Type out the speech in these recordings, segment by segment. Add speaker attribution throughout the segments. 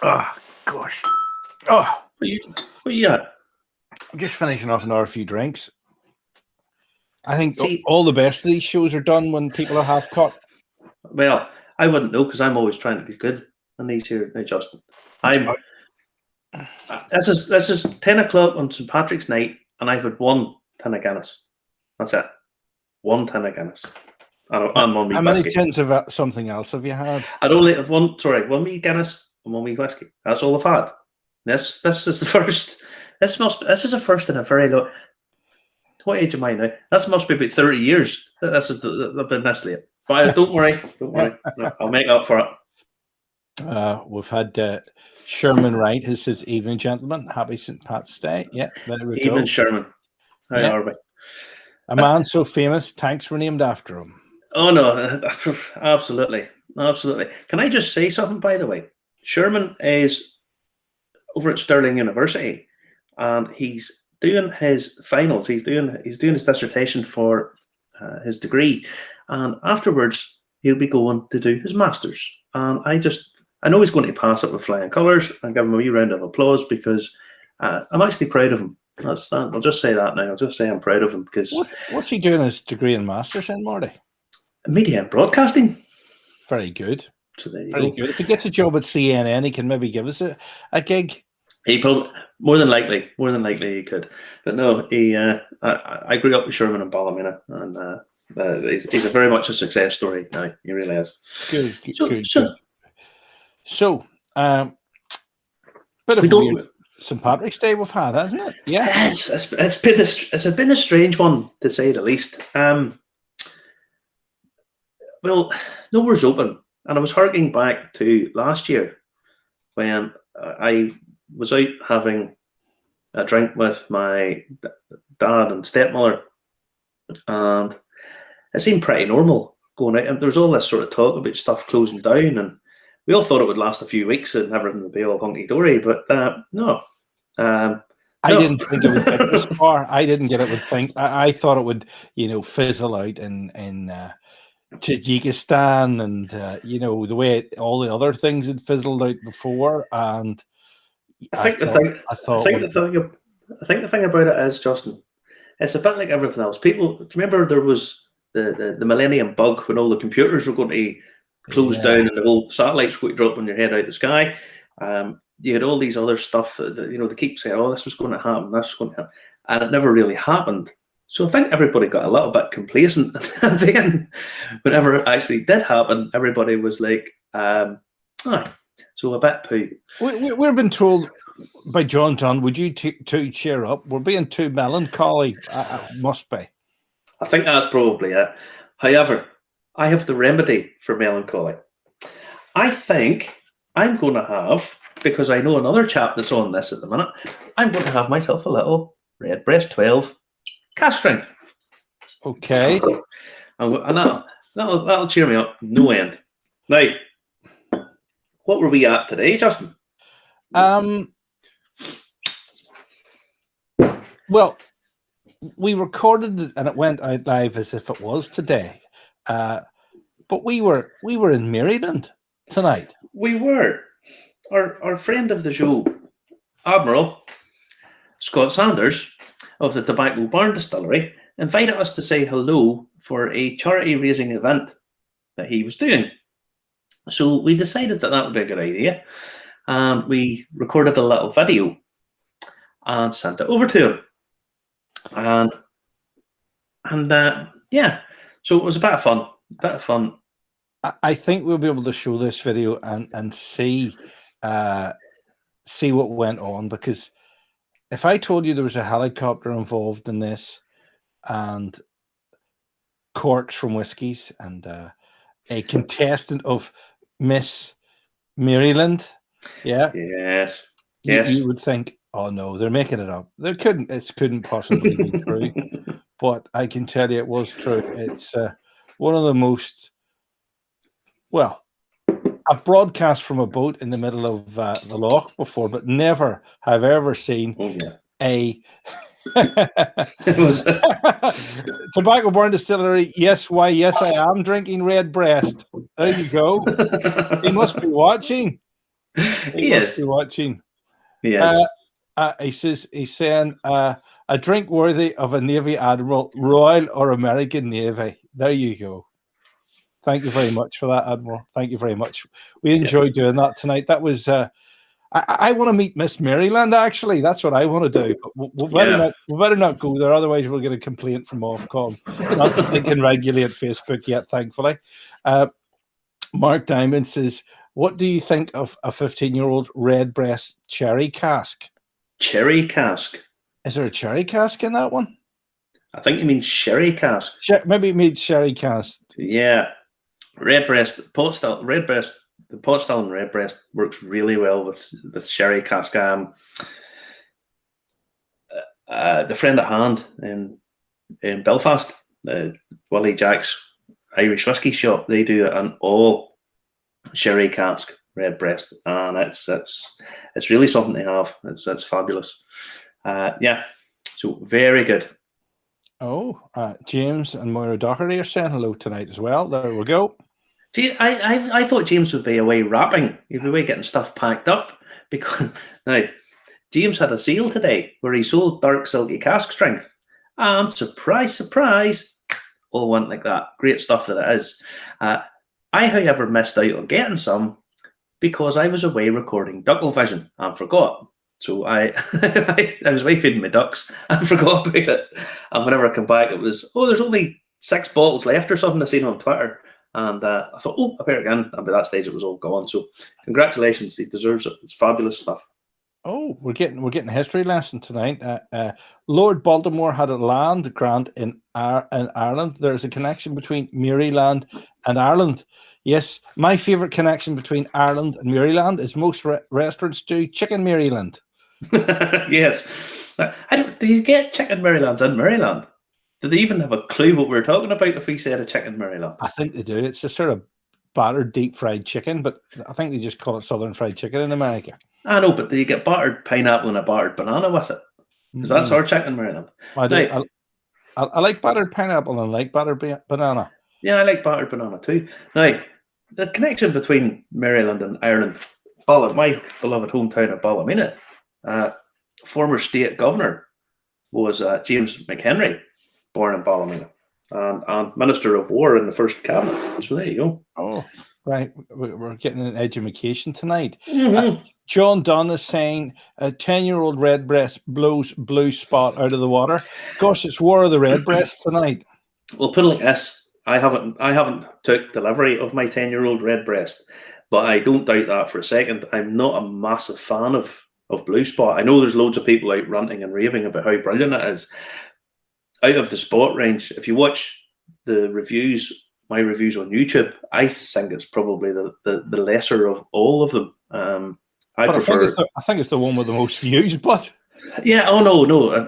Speaker 1: Oh, gosh. Oh,
Speaker 2: what you at?
Speaker 1: I'm just finishing off another few drinks. I think
Speaker 2: See-
Speaker 1: all the best of these shows are done when people are half cut.
Speaker 2: Well, I wouldn't know because I'm always trying to be good on these here. Now, Justin, this is 10 o'clock on St. Patrick's night, and I've had one tin of Guinness. That's it. One tin of Guinness. And one wee
Speaker 1: How many
Speaker 2: whiskey.
Speaker 1: tins of something else have you had?
Speaker 2: I'd only have one wee Guinness and one wee whiskey. That's all I've had. This is the first. This is a first in a very long. What age am I now? This must be about 30 years. This is I've been this late. But don't worry. No, I'll make up for it.
Speaker 1: We've had Sherman Wright. He says, "Evening, gentlemen. Happy St. Pat's Day." Yeah, there we go.
Speaker 2: Evening, Sherman. How are we?
Speaker 1: A man so famous, tanks were named after him.
Speaker 2: Oh no, absolutely. Can I just say something, by the way? Sherman is over at Stirling University, and he's doing his finals. He's doing his dissertation for his degree, and afterwards he'll be going to do his masters. And I know he's going to pass it with flying colours, and give him a wee round of applause because I'm actually proud of him. I'll just say that now. I'll just say I'm proud of him because
Speaker 1: what's he doing his degree in masters in, Marty?
Speaker 2: Media and broadcasting.
Speaker 1: Very good.
Speaker 2: So there you
Speaker 1: Very
Speaker 2: go.
Speaker 1: good. If he gets a job at CNN, he can maybe give us a gig.
Speaker 2: He probably more than likely he could. But no, I grew up with Sherman and Ballymena, and he's a very much a success story now. He really is.
Speaker 1: Good. So, bit of a weird St. Patrick's Day we've had, hasn't it? Yeah.
Speaker 2: Yes, it's been a strange one to say the least. Well, nowhere's open, and I was harking back to last year when I was out having a drink with my dad and stepmother, and it seemed pretty normal going out. And there was all this sort of talk about stuff closing down, and we all thought it would last a few weeks and everything would be all hunky dory. But no.
Speaker 1: I didn't think it would get this far. I didn't get it would think. I thought it would, fizzle out in Tajikistan and the way all the other things had fizzled out before. And
Speaker 2: I think the thing about it is, Justin, it's a bit like everything else. People, do you remember there was the millennium bug when all the computers were going to close down and the whole satellites would drop on your head out the sky? You had all these other stuff that they keep saying, "Oh, this was going to happen, this was going to happen," and it never really happened. So I think everybody got a little bit complacent. And then, whenever it actually did happen, everybody was like, so a bit poo.
Speaker 1: We've been told by John, would you two cheer up? We're being too melancholy. Must be.
Speaker 2: I think that's probably it. However, I have the remedy for melancholy. I think I'm going to have, because I know another chap that's on this at the minute, I'm going to have myself a little Redbreast 12 cask strength.
Speaker 1: Okay.
Speaker 2: And that'll cheer me up no end. Now, what were we at today, Justin?
Speaker 1: Well, we recorded it and it went out live as if it was today. But we were in Maryland tonight.
Speaker 2: We were. Our friend of the show, Admiral Scott Sanders of the Tobacco Barn Distillery, invited us to say hello for a charity raising event that he was doing. So we decided that would be a good idea, and we recorded a little video and sent it over to him. And so it was a bit of fun.
Speaker 1: I think we'll be able to show this video and see what went on, because if I told you there was a helicopter involved in this and corks from whiskies and a contestant of Miss Maryland,
Speaker 2: yes,
Speaker 1: you would think, oh no, they're making it up. It couldn't possibly be true. But I can tell you it was true. It's one of the most, well, I've broadcast from a boat in the middle of the loch before, but never have I ever seen a
Speaker 2: It was
Speaker 1: Tobacco Barn Distillery. Yes, why? Yes, I am drinking Redbreast. There you go. He must be watching. He must be watching.
Speaker 2: Yes.
Speaker 1: He's saying a drink worthy of a Navy Admiral, Royal or American Navy. There you go. Thank you very much for that, Admiral. Thank you very much. We enjoyed doing that tonight. That was. I want to meet Miss Maryland. Actually, that's what I want to do. But we better not go there. Otherwise, we'll get a complaint from Ofcom. Not that they can regulate Facebook yet, thankfully. Mark Diamond says, "What do you think of a 15-year-old Redbreast cherry cask?"
Speaker 2: Cherry cask.
Speaker 1: Is there a cherry cask in that one?
Speaker 2: I think you mean sherry cask.
Speaker 1: Maybe it means sherry cask.
Speaker 2: Yeah, Redbreast, pot still, Redbreast. The pot still in Redbreast works really well with sherry cask. The friend at hand in Belfast, Willie Jack's Irish whiskey shop, they do an all sherry cask Redbreast, and it's really something to have. It's fabulous. So very good.
Speaker 1: Oh, James and Moira Doherty are saying hello tonight as well. There we go.
Speaker 2: See, I thought James would be away rapping. He'd be away getting stuff packed up. Because now, James had a sale today where he sold dark silky cask strength. And surprise, all went like that. Great stuff that it is. I, however, missed out on getting some because I was away recording Duckle Vision and forgot. So I was away feeding my ducks and forgot about it. And whenever I come back, it was, there's only 6 bottles left or something I seen on Twitter. And I thought, I better again. And by that stage, it was all gone. So congratulations. He deserves it. It's fabulous stuff.
Speaker 1: Oh, we're getting a history lesson tonight. Lord Baltimore had a land grant in Ireland. There's a connection between Maryland and Ireland. Yes, my favourite connection between Ireland and Maryland is most restaurants do chicken Maryland.
Speaker 2: Yes. Do you get chicken Marylands in Maryland? Do they even have a clue what we're talking about if we said a chicken Maryland?
Speaker 1: I think they do. It's a sort of battered deep fried chicken, but I think they just call it Southern fried chicken in America.
Speaker 2: I know, but do you get battered pineapple and a battered banana with it? Because that's our chicken Maryland.
Speaker 1: I like battered pineapple and I like battered banana.
Speaker 2: Yeah, I like battered banana too. Now, the connection between Maryland and Ireland, my beloved hometown of Ballymena, former state governor was James McHenry, born in Ballymena, and Minister of War in the first cabinet. So there you go.
Speaker 1: Oh, right. We're getting an education tonight.
Speaker 2: Mm-hmm.
Speaker 1: John Dunn is saying a 10-year-old Redbreast blows Blue Spot out of the water. Gosh, it's War of the Redbreast tonight.
Speaker 2: Well, put it like this. I haven't took delivery of my 10-year-old Redbreast, but I don't doubt that for a second. I'm not a massive fan of Blue Spot. I know there's loads of people out ranting and raving about how brilliant it is. Out of the Spot range, if you watch the reviews, my reviews on YouTube, I think it's probably the lesser of all of them. I
Speaker 1: think it's the one with the most views, but
Speaker 2: yeah. Oh no.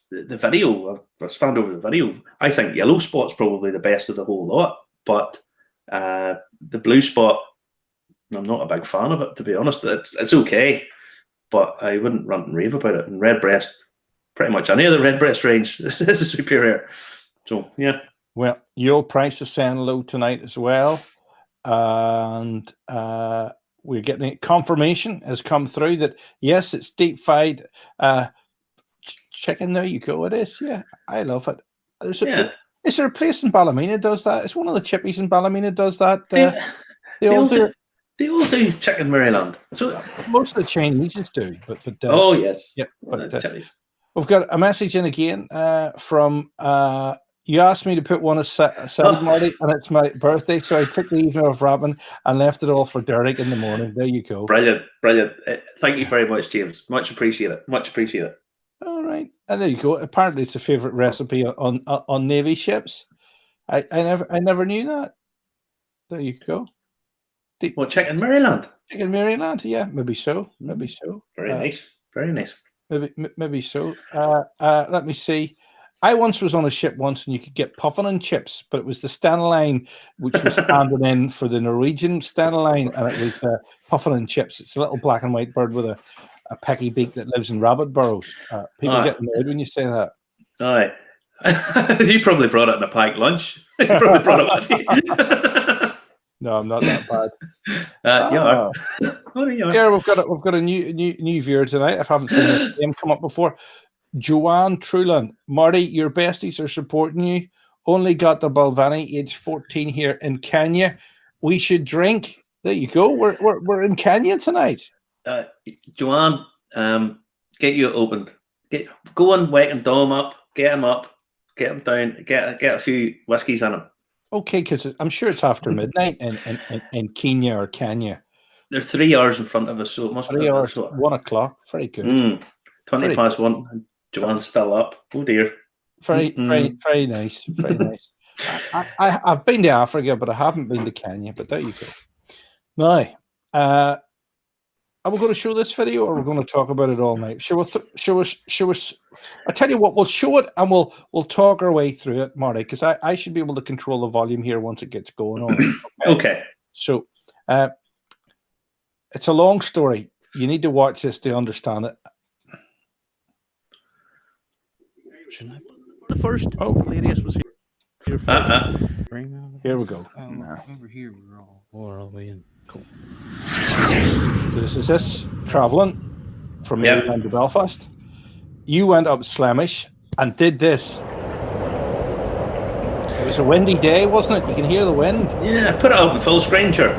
Speaker 2: The video, I stand over the video. I think Yellow Spot's probably the best of the whole lot, but the Blue Spot, I'm not a big fan of it, to be honest. It's okay, but I wouldn't rant and rave about it. And Redbreast, pretty much any other Redbreast range is superior. So yeah.
Speaker 1: Well, your price is saying low tonight as well, and we're getting confirmation has come through that yes, it's deep fried chicken. There you go. It is. Yeah, I love it. Is there a place in Ballymena does that? It's one of the chippies in Ballymena does that. They all
Speaker 2: do chicken Maryland. So
Speaker 1: most of the Chinese do, but
Speaker 2: oh yes,
Speaker 1: yeah. But we've got a message in again from. You asked me to put one aside, Marty, and it's my birthday, so I took the evening off rapping and left it all for Derek in the morning. There you go.
Speaker 2: Brilliant. Thank you very much, James. Much appreciated.
Speaker 1: All right, and there you go. Apparently, it's a favourite recipe on Navy ships. I never knew that. There you go.
Speaker 2: Chicken Maryland?
Speaker 1: Chicken Maryland, yeah, maybe so.
Speaker 2: Very nice.
Speaker 1: Maybe so. Let me see. I once was on a ship once, and you could get puffin and chips, but it was the Stena Line, which was standing in for the Norwegian Stena Line, and it was puffin and chips. It's a little black and white bird with a pecky beak that lives in rabbit burrows. People get annoyed when you say that.
Speaker 2: Aye. You probably brought it in a packed lunch. You probably brought it with you.
Speaker 1: No, I'm not that bad.
Speaker 2: You are.
Speaker 1: Yeah, we've got a new viewer tonight. I haven't seen this name come up before. Joanne Trulin. Marty, your besties are supporting you. Only got the Balvenie, age 14 here in Kenya. We should drink. There you go. We're in Kenya tonight.
Speaker 2: Joanne, get you opened. Go and wake and Dom up. Get him up. Get him down. Get a few whiskies on him.
Speaker 1: Okay, because I'm sure it's after midnight in Kenya or Kenya.
Speaker 2: They're 3 hours in front of us, so it must be
Speaker 1: 3 hours. 1 o'clock. Very good.
Speaker 2: 20 past 1. Joanne's still up. Oh dear.
Speaker 1: Very nice. Very nice. I've been to Africa, but I haven't been to Kenya. But there you go. Now, are we going to show this video, or are we going to talk about it all night? Show us. I tell you what, we'll show it and we'll talk our way through it, Marty, because I should be able to control the volume here once it gets going on.
Speaker 2: Okay.
Speaker 1: So, it's a long story. You need to watch this to understand it.
Speaker 3: The first Gladius was here first.
Speaker 1: Here we go.
Speaker 3: Over here, we're all the way in. Cool.
Speaker 1: So this is traveling from Maryland to Belfast. You went up Slemish and did this. It was a windy day, wasn't it? You can hear the wind.
Speaker 2: Yeah, put it up in full screen, sure.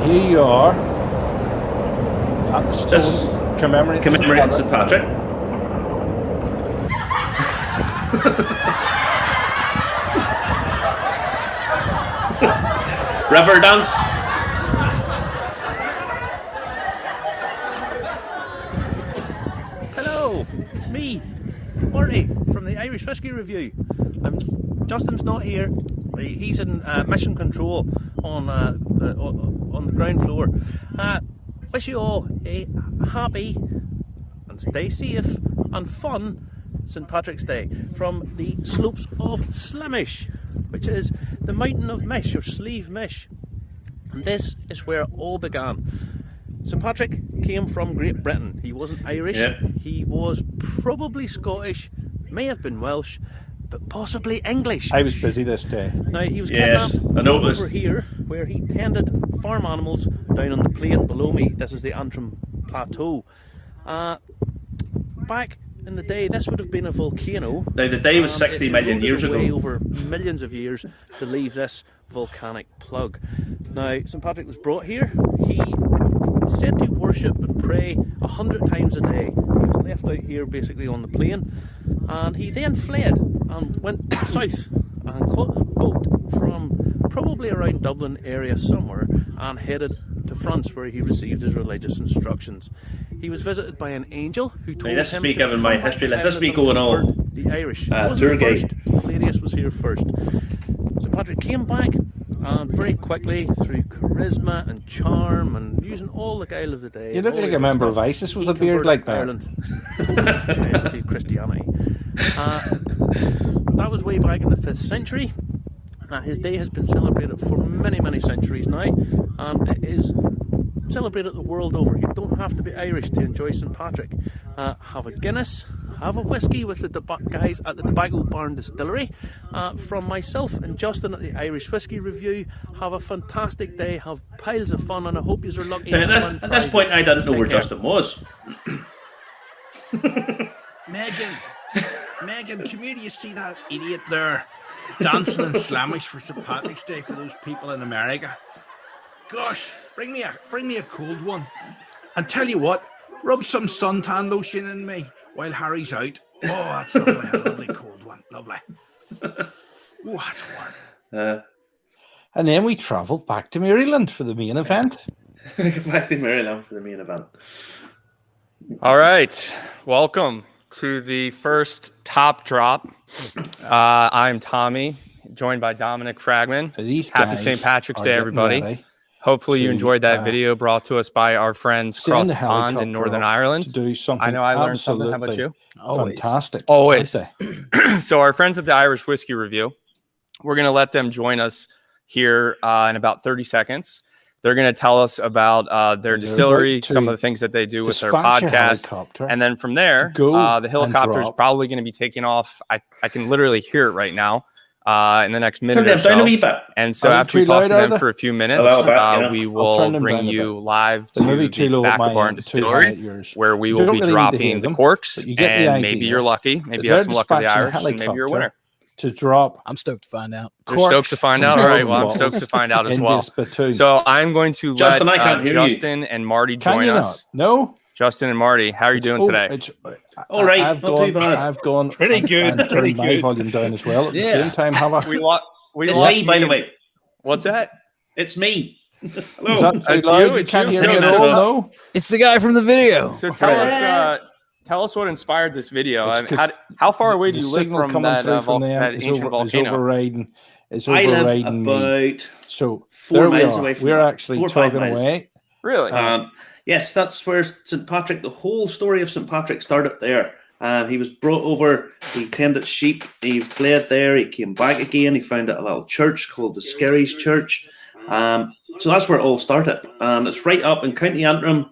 Speaker 1: Here you are. At the
Speaker 2: This is commemorating St. Patrick. River dance.
Speaker 3: Hello, it's me, Marty, from the Irish Whiskey Review. Justin's not here. He's in mission control on the ground floor. Wish you all a happy and stay safe and fun St. Patrick's Day from the slopes of Slemish, which is the mountain of Mish, or Slieve Mish. And this is where it all began. St. Patrick came from Great Britain. He wasn't Irish.
Speaker 2: Yeah.
Speaker 3: He was probably Scottish, may have been Welsh, but possibly English.
Speaker 1: I was busy this day.
Speaker 3: Now, he was kidnapped over here, where he tended farm animals down on the plain below me. This is the Antrim Plateau. Back in the day, this would have been a volcano.
Speaker 2: Now, the day was 60 million years ago.
Speaker 3: Over millions of years to leave this volcanic plug. Now, St. Patrick was brought here. He was said to worship and pray 100 times a day. He was left out here basically on the plain, and he then fled and went south and caught a boat from probably around Dublin area somewhere and headed to France, where he received his religious instructions. He was visited by an angel who told him...
Speaker 2: This is me giving my history lesson. This is me going on
Speaker 3: the Irish.
Speaker 2: tour guide.
Speaker 3: Gladius was here first. St. Patrick came back, and very quickly, through charisma and charm and using all the guile of the day...
Speaker 1: You look like a member of ISIS with a beard like that.
Speaker 3: Ireland to Christianity. That was way back in the 5th century. His day has been celebrated for many, many centuries now, and it is celebrated the world over. You don't have to be Irish to enjoy St. Patrick. Have a Guinness, have a whiskey with the guys at the Tobacco Barn Distillery. From myself and Justin at the Irish Whiskey Review, have a fantastic day, have piles of fun, and I hope you are lucky.
Speaker 2: At this point, I didn't know where Justin was.
Speaker 4: Megan, come here, do you see that idiot there dancing in Slamish for St. Patrick's Day for those people in America? Gosh, bring me a cold one. And tell you what, rub some suntan lotion in me while Harry's out. Oh, that's lovely, a lovely cold one, lovely. Oh, that's warm.
Speaker 1: And then we travelled back to Maryland for the main event.
Speaker 2: Back to Maryland for the main event.
Speaker 5: All right, welcome to the first Top Drop. I'm Tommy, joined by Dominic Fragman. Happy St. Patrick's Day, everybody. Hopefully you enjoyed that video brought to us by our friends across the pond in Northern Ireland.
Speaker 1: To do something
Speaker 5: I know I learned something. How about you?
Speaker 1: Fantastic.
Speaker 5: Always. So our friends at the Irish Whiskey Review, we're going to let them join us here in about 30 seconds. They're going to tell us about their distillery, some of the things that they do with their podcast. And then from there, the helicopter is probably going to be taking off. I can literally hear it right now in the next minute or so. And so after we talk to them for a few minutes, we will bring you live to the Tobacco Barn Distillery, where we will be dropping the corks. And maybe you're lucky. Maybe you have some luck with the Irish, and maybe you're a winner.
Speaker 1: To drop.
Speaker 6: I'm stoked to find out.
Speaker 5: You're stoked to find out? All right. Well, I'm stoked to find out as well. So I'm going to let Justin and Marty join us.
Speaker 1: No?
Speaker 5: Justin and Marty, how are you doing today?
Speaker 2: All right. I've
Speaker 1: gone
Speaker 4: pretty good.
Speaker 1: And turned my volume down as well at the same time. Have
Speaker 2: it's me, by the way.
Speaker 5: What's that?
Speaker 2: It's me.
Speaker 1: Hello. It's you. You can't hear me at all. No.
Speaker 6: It's the guy from the video.
Speaker 5: So tell us what inspired this video. How far away do you live from that ancient volcano?
Speaker 1: It's
Speaker 2: I
Speaker 1: overriding
Speaker 2: live about
Speaker 1: so
Speaker 2: 4 miles away from
Speaker 1: We're actually talking away.
Speaker 5: Really?
Speaker 2: Yes, that's where St. Patrick, the whole story of St. Patrick started there. He was brought over, he tended sheep, he fled there, he came back again, he found a little church called the Skerries Church. So that's where it all started. It's right up in County Antrim,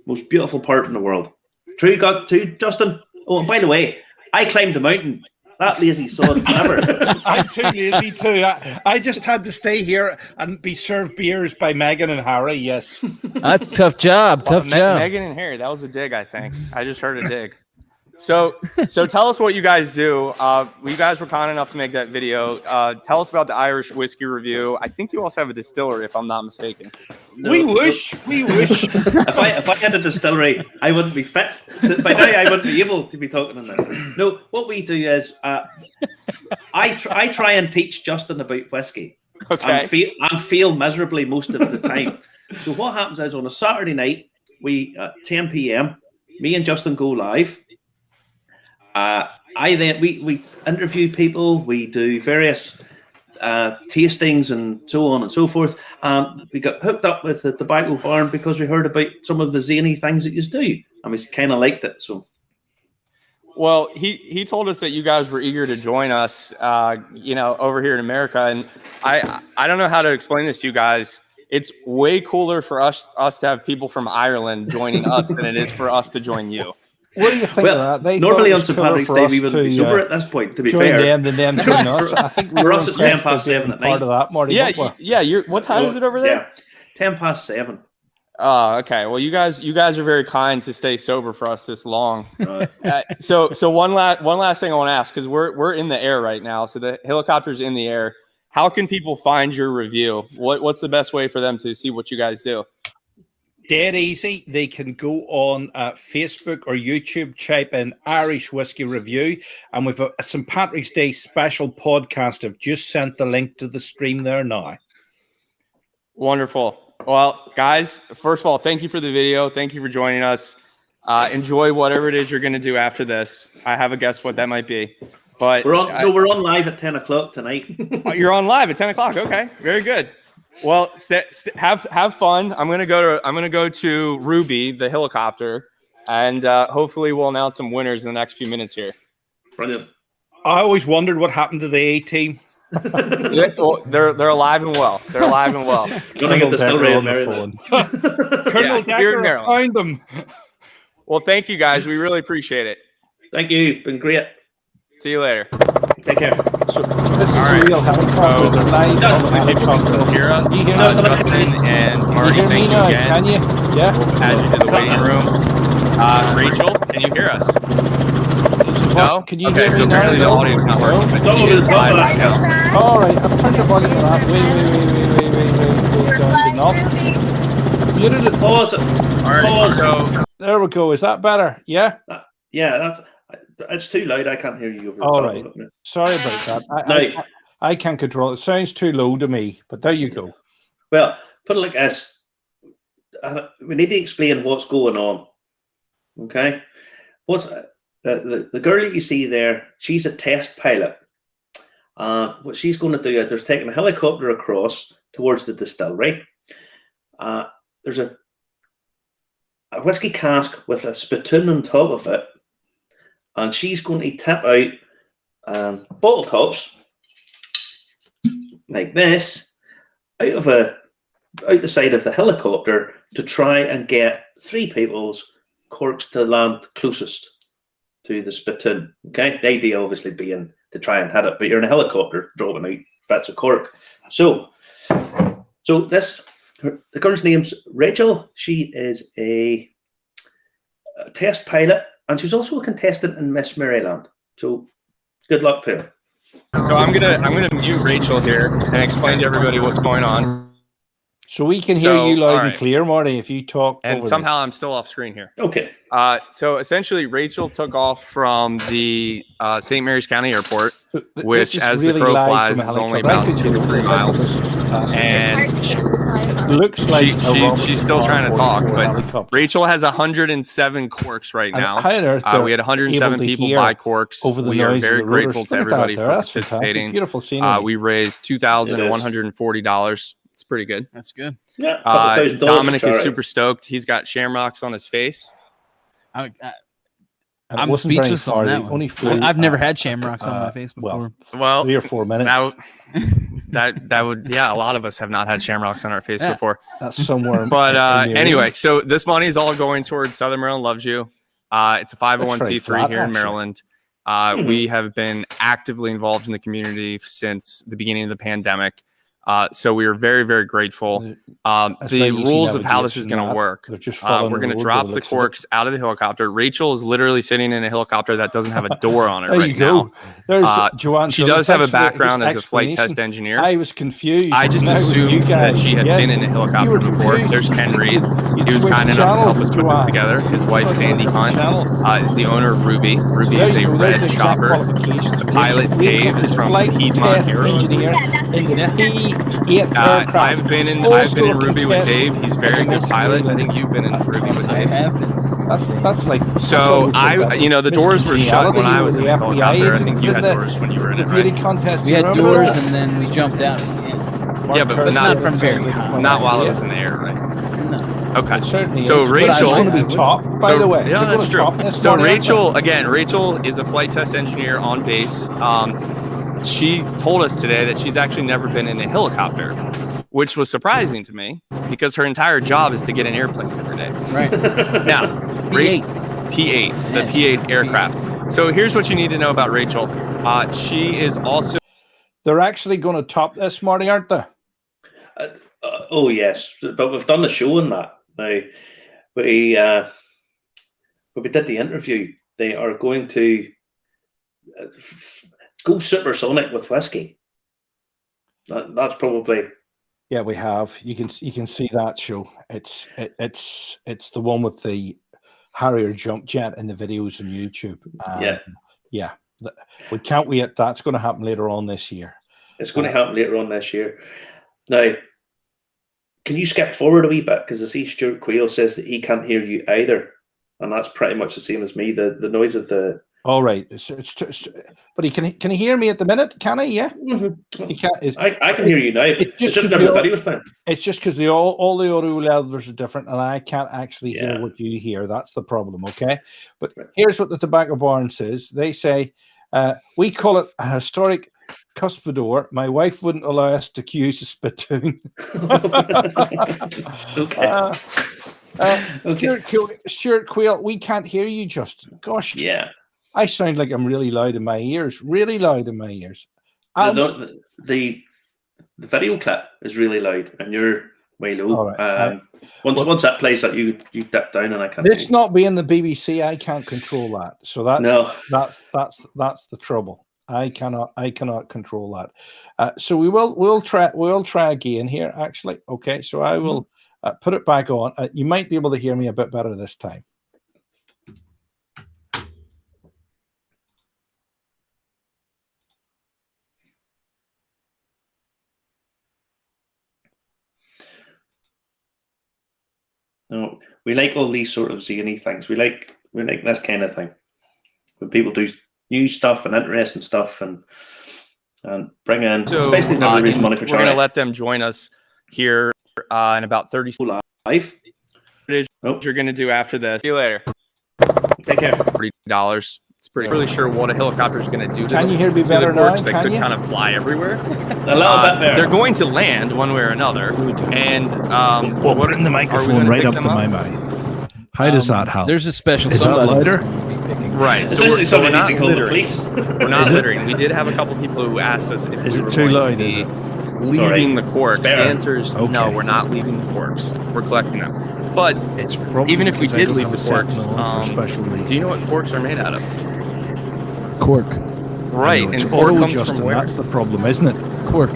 Speaker 2: most beautiful part in the world. True, you got to, Justin? Oh, and by the way, I climbed the mountain. That lazy sod, never.
Speaker 4: I'm too lazy too. I just had to stay here and be served beers by Meghan and Harry. Yes,
Speaker 6: that's a tough job. Tough job.
Speaker 5: Meghan and Harry. That was a dig. I think I just heard a dig. So tell us what you guys do. You guys were kind enough to make that video. Tell us about the Irish whiskey review. I think you also have a distillery, if I'm not mistaken.
Speaker 4: No, we wish.
Speaker 2: if I had a distillery, I wouldn't be fit. By now, I wouldn't be able to be talking on this. No, what we do is I try and teach Justin about whiskey.
Speaker 5: Okay.
Speaker 2: And fail miserably most of the time. So what happens is on a Saturday night, we at 10 p.m. me and Justin go live. We interview people, we do various tastings and so on and so forth. We got hooked up with the Tobacco Barn because we heard about some of the zany things that you do, and we kind of liked it. So,
Speaker 5: well, he told us that you guys were eager to join us, over here in America, and I don't know how to explain this to you guys. It's way cooler for us to have people from Ireland joining us than it is for us to join you.
Speaker 1: What do you think of that? They
Speaker 2: normally on St. Patrick's Day we would be sober at this point. To be fair,
Speaker 1: them join us. I think
Speaker 2: for us it's 7:10 at night.
Speaker 1: Part of that, Marty.
Speaker 5: Yeah. What time is it over there?
Speaker 2: Yeah, 7:10.
Speaker 5: Oh, okay. Well, you guys are very kind to stay sober for us this long. So one last thing I want to ask, because we're in the air right now, so the helicopter's in the air. How can people find your review? What's the best way for them to see what you guys do?
Speaker 4: Dead easy. They can go on Facebook or YouTube, type in Irish Whiskey Review, and we've a St. Patrick's Day special podcast. I've just sent the link to the stream there now.
Speaker 5: Wonderful. Well, guys, first of all, thank you for the video. Thank you for joining us. Enjoy whatever it is you're going to do after this. I have a guess what that might be. But
Speaker 2: we're on live at 10 o'clock tonight.
Speaker 5: You're on live at 10 o'clock. Okay, very good. Well, have fun. I'm gonna go to Ruby, the helicopter, and hopefully we'll announce some winners in the next few minutes here.
Speaker 2: Brilliant.
Speaker 4: I always wondered what happened to the A team.
Speaker 5: They're alive and well. They're alive and well.
Speaker 2: Gonna get the distillery in Maryland.
Speaker 4: Colonel Decker found them.
Speaker 5: Well, thank you guys. We really appreciate it.
Speaker 2: Thank you. Been great.
Speaker 5: See you later.
Speaker 2: Take care.
Speaker 1: So this is a real helicopter. They're live on the helicopter.
Speaker 5: Hear us? Justin and Marty, thank you again.
Speaker 1: Can you? Yeah.
Speaker 5: We'll add you to the waiting room. Rachel, can you hear us? No?
Speaker 1: Can you hear me now?
Speaker 5: Apparently the audio's not working.
Speaker 1: All right, I've turned the volume to that. Wait. Down enough. Muted it.
Speaker 2: Pause it.
Speaker 5: All right, so
Speaker 1: there we go. Is that better? Yeah?
Speaker 2: Yeah, it's too loud. I can't hear you over the
Speaker 1: top.
Speaker 2: All
Speaker 1: right. Sorry about that. I can't control it. It sounds too low to me, but there you go.
Speaker 2: Well, put it like this. We need to explain what's going on. Okay? What's the girl that you see there, she's a test pilot. What she's going to do is they're taking a helicopter across towards the distillery. There's a whiskey cask with a spittoon on top of it. And she's going to tip out bottle tops like this, out the side of the helicopter to try and get 3 people's corks to land closest to the spittoon. Okay, the idea obviously being to try and hit it, but you're in a helicopter dropping out bits of cork. So the girl's name's Rachel. She is a test pilot, and she's also a contestant in Miss Maryland. So good luck to her.
Speaker 5: So I'm gonna mute Rachel here and explain to everybody what's going on.
Speaker 1: So we can hear you loud and clear, Marty, if you talk.
Speaker 5: And somehow I'm still off screen here.
Speaker 2: Okay.
Speaker 5: So essentially, Rachel took off from the St. Mary's County Airport, which, as the crow flies, is only about 2 to 3 miles. And
Speaker 1: looks like
Speaker 5: she's still trying to talk, but Rachel has 107 corks right now. We had 107 people buy corks. We are very grateful to everybody for participating.
Speaker 1: Beautiful scenery.
Speaker 5: We raised $2,140. It's pretty good.
Speaker 6: That's good.
Speaker 2: Yeah.
Speaker 5: Dominic is super stoked. He's got shamrocks on his face.
Speaker 6: I'm speechless on that one. I've never had shamrocks on my face before.
Speaker 1: Well, 3 or 4 minutes.
Speaker 5: That would, yeah, a lot of us have not had shamrocks on our face before.
Speaker 1: That's somewhere.
Speaker 5: But anyway, so this money is all going towards Southern Maryland Loves You. It's a 501c3 here in Maryland. We have been actively involved in the community since the beginning of the pandemic. So we are very, very grateful. The rules of how this is going to work. We're going to drop the corks out of the helicopter. Rachel is literally sitting in a helicopter that doesn't have a door on it right now. She does have a background as a flight test engineer.
Speaker 1: I was confused.
Speaker 5: I just assumed that she had been in a helicopter before. There's Ken Reed. He was kind enough to help us put this together. His wife, Sandy Hunt, is the owner of Ruby. Ruby is a red chopper. The pilot, Dave, is from Piedmont Aero. I've been in Ruby with Dave. He's a very good pilot. I think you've been in Ruby with Dave.
Speaker 6: I have been.
Speaker 1: That's like
Speaker 5: so. The doors were shut when I was in the helicopter. I think you had doors when you were in it, right?
Speaker 6: We had doors and then we jumped out.
Speaker 5: Yeah, but not
Speaker 6: from very high.
Speaker 5: Not while it was in the air, right?
Speaker 6: No.
Speaker 5: Okay. So Rachel,
Speaker 1: going to be top, by the way.
Speaker 5: Yeah, that's true. So Rachel is a flight test engineer on base. She told us today that she's actually never been in a helicopter, which was surprising to me because her entire job is to get in airplanes every day.
Speaker 6: Right.
Speaker 5: Now, P8, the P8 aircraft. So here's what you need to know about Rachel. She is also...
Speaker 1: They're actually going to top this, Marty, aren't they?
Speaker 2: Oh, yes. But we've done the show on that. Now, we did the interview. They are going to... go supersonic with whiskey. That's probably.
Speaker 1: Yeah, we have. You can see that show. It's the one with the Harrier jump jet in the videos on YouTube. Yeah. We can't wait. That's going to happen later on this year.
Speaker 2: It's going to happen later on this year. Now, can you skip forward a wee bit because I see Stuart Quayle says that he can't hear you either, and that's pretty much the same as me. The noise of the.
Speaker 1: All right, but can he hear me at the minute? Can he? Yeah, he can't.
Speaker 2: I can hear you now. It's just never the video's playing.
Speaker 1: It's just because all the audio levels are different, and I can't actually hear what you hear. That's the problem. Okay, but here's what the Tobacco Barn says. They say we call it a historic cuspidor. My wife wouldn't allow us to use a spittoon.
Speaker 2: Okay.
Speaker 1: Stuart Quayle, we can't hear you, Justin. Gosh,
Speaker 2: yeah.
Speaker 1: I sound like I'm really loud in my ears. Really loud in my ears.
Speaker 2: The video clip is really loud, and you're way low. Right. Once that plays, that you dip down, and I can't.
Speaker 1: This not being the BBC, I can't control that. So that's the trouble. I cannot control that. So we'll try again here. Actually, okay. So I will put it back on. You might be able to hear me a bit better this time.
Speaker 2: No, we like all these sort of zany things. We like this kind of thing when people do new stuff and interesting stuff and bring in, especially now raise money for charity.
Speaker 5: We're going to let them join us here in about 30 seconds.
Speaker 2: Live.
Speaker 5: What you're going to do after this. See you later.
Speaker 2: Take care.
Speaker 5: $40. It's pretty really sure what a helicopter is going to do to
Speaker 1: Can you hear me
Speaker 5: to
Speaker 1: better
Speaker 5: the corks
Speaker 1: now?
Speaker 5: that could
Speaker 1: Can you?
Speaker 5: kind of fly everywhere.
Speaker 2: A little bit better.
Speaker 5: They're going to land one way or another. And
Speaker 1: Well, bring the microphone right up to my mouth. How does that help?
Speaker 6: There's a special.
Speaker 1: Is that louder?
Speaker 5: Right.
Speaker 2: Essentially,
Speaker 5: So we're
Speaker 2: somebody
Speaker 5: not
Speaker 2: needs to call the
Speaker 5: littering.
Speaker 2: police.
Speaker 5: We're not littering. We did have a couple people who asked us if
Speaker 1: Is
Speaker 5: we
Speaker 1: it
Speaker 5: were
Speaker 1: too
Speaker 5: going
Speaker 1: loud,
Speaker 5: to be
Speaker 1: is
Speaker 5: leaving the corks. The
Speaker 2: Better.
Speaker 5: answer is no,
Speaker 1: Okay.
Speaker 5: we're not leaving the corks. We're collecting them. But
Speaker 1: It's probably
Speaker 5: even if we
Speaker 1: because I
Speaker 5: did
Speaker 1: don't
Speaker 5: leave
Speaker 1: have
Speaker 5: the
Speaker 1: a
Speaker 5: corks,
Speaker 1: setting on for special
Speaker 5: do
Speaker 1: reason.
Speaker 5: you know what corks are made out of?
Speaker 6: Cork.
Speaker 5: Right.
Speaker 1: I know, it's
Speaker 5: And cork
Speaker 1: auto
Speaker 5: comes
Speaker 1: adjusting,
Speaker 5: from where?
Speaker 1: That's the problem, isn't it?
Speaker 6: Cork.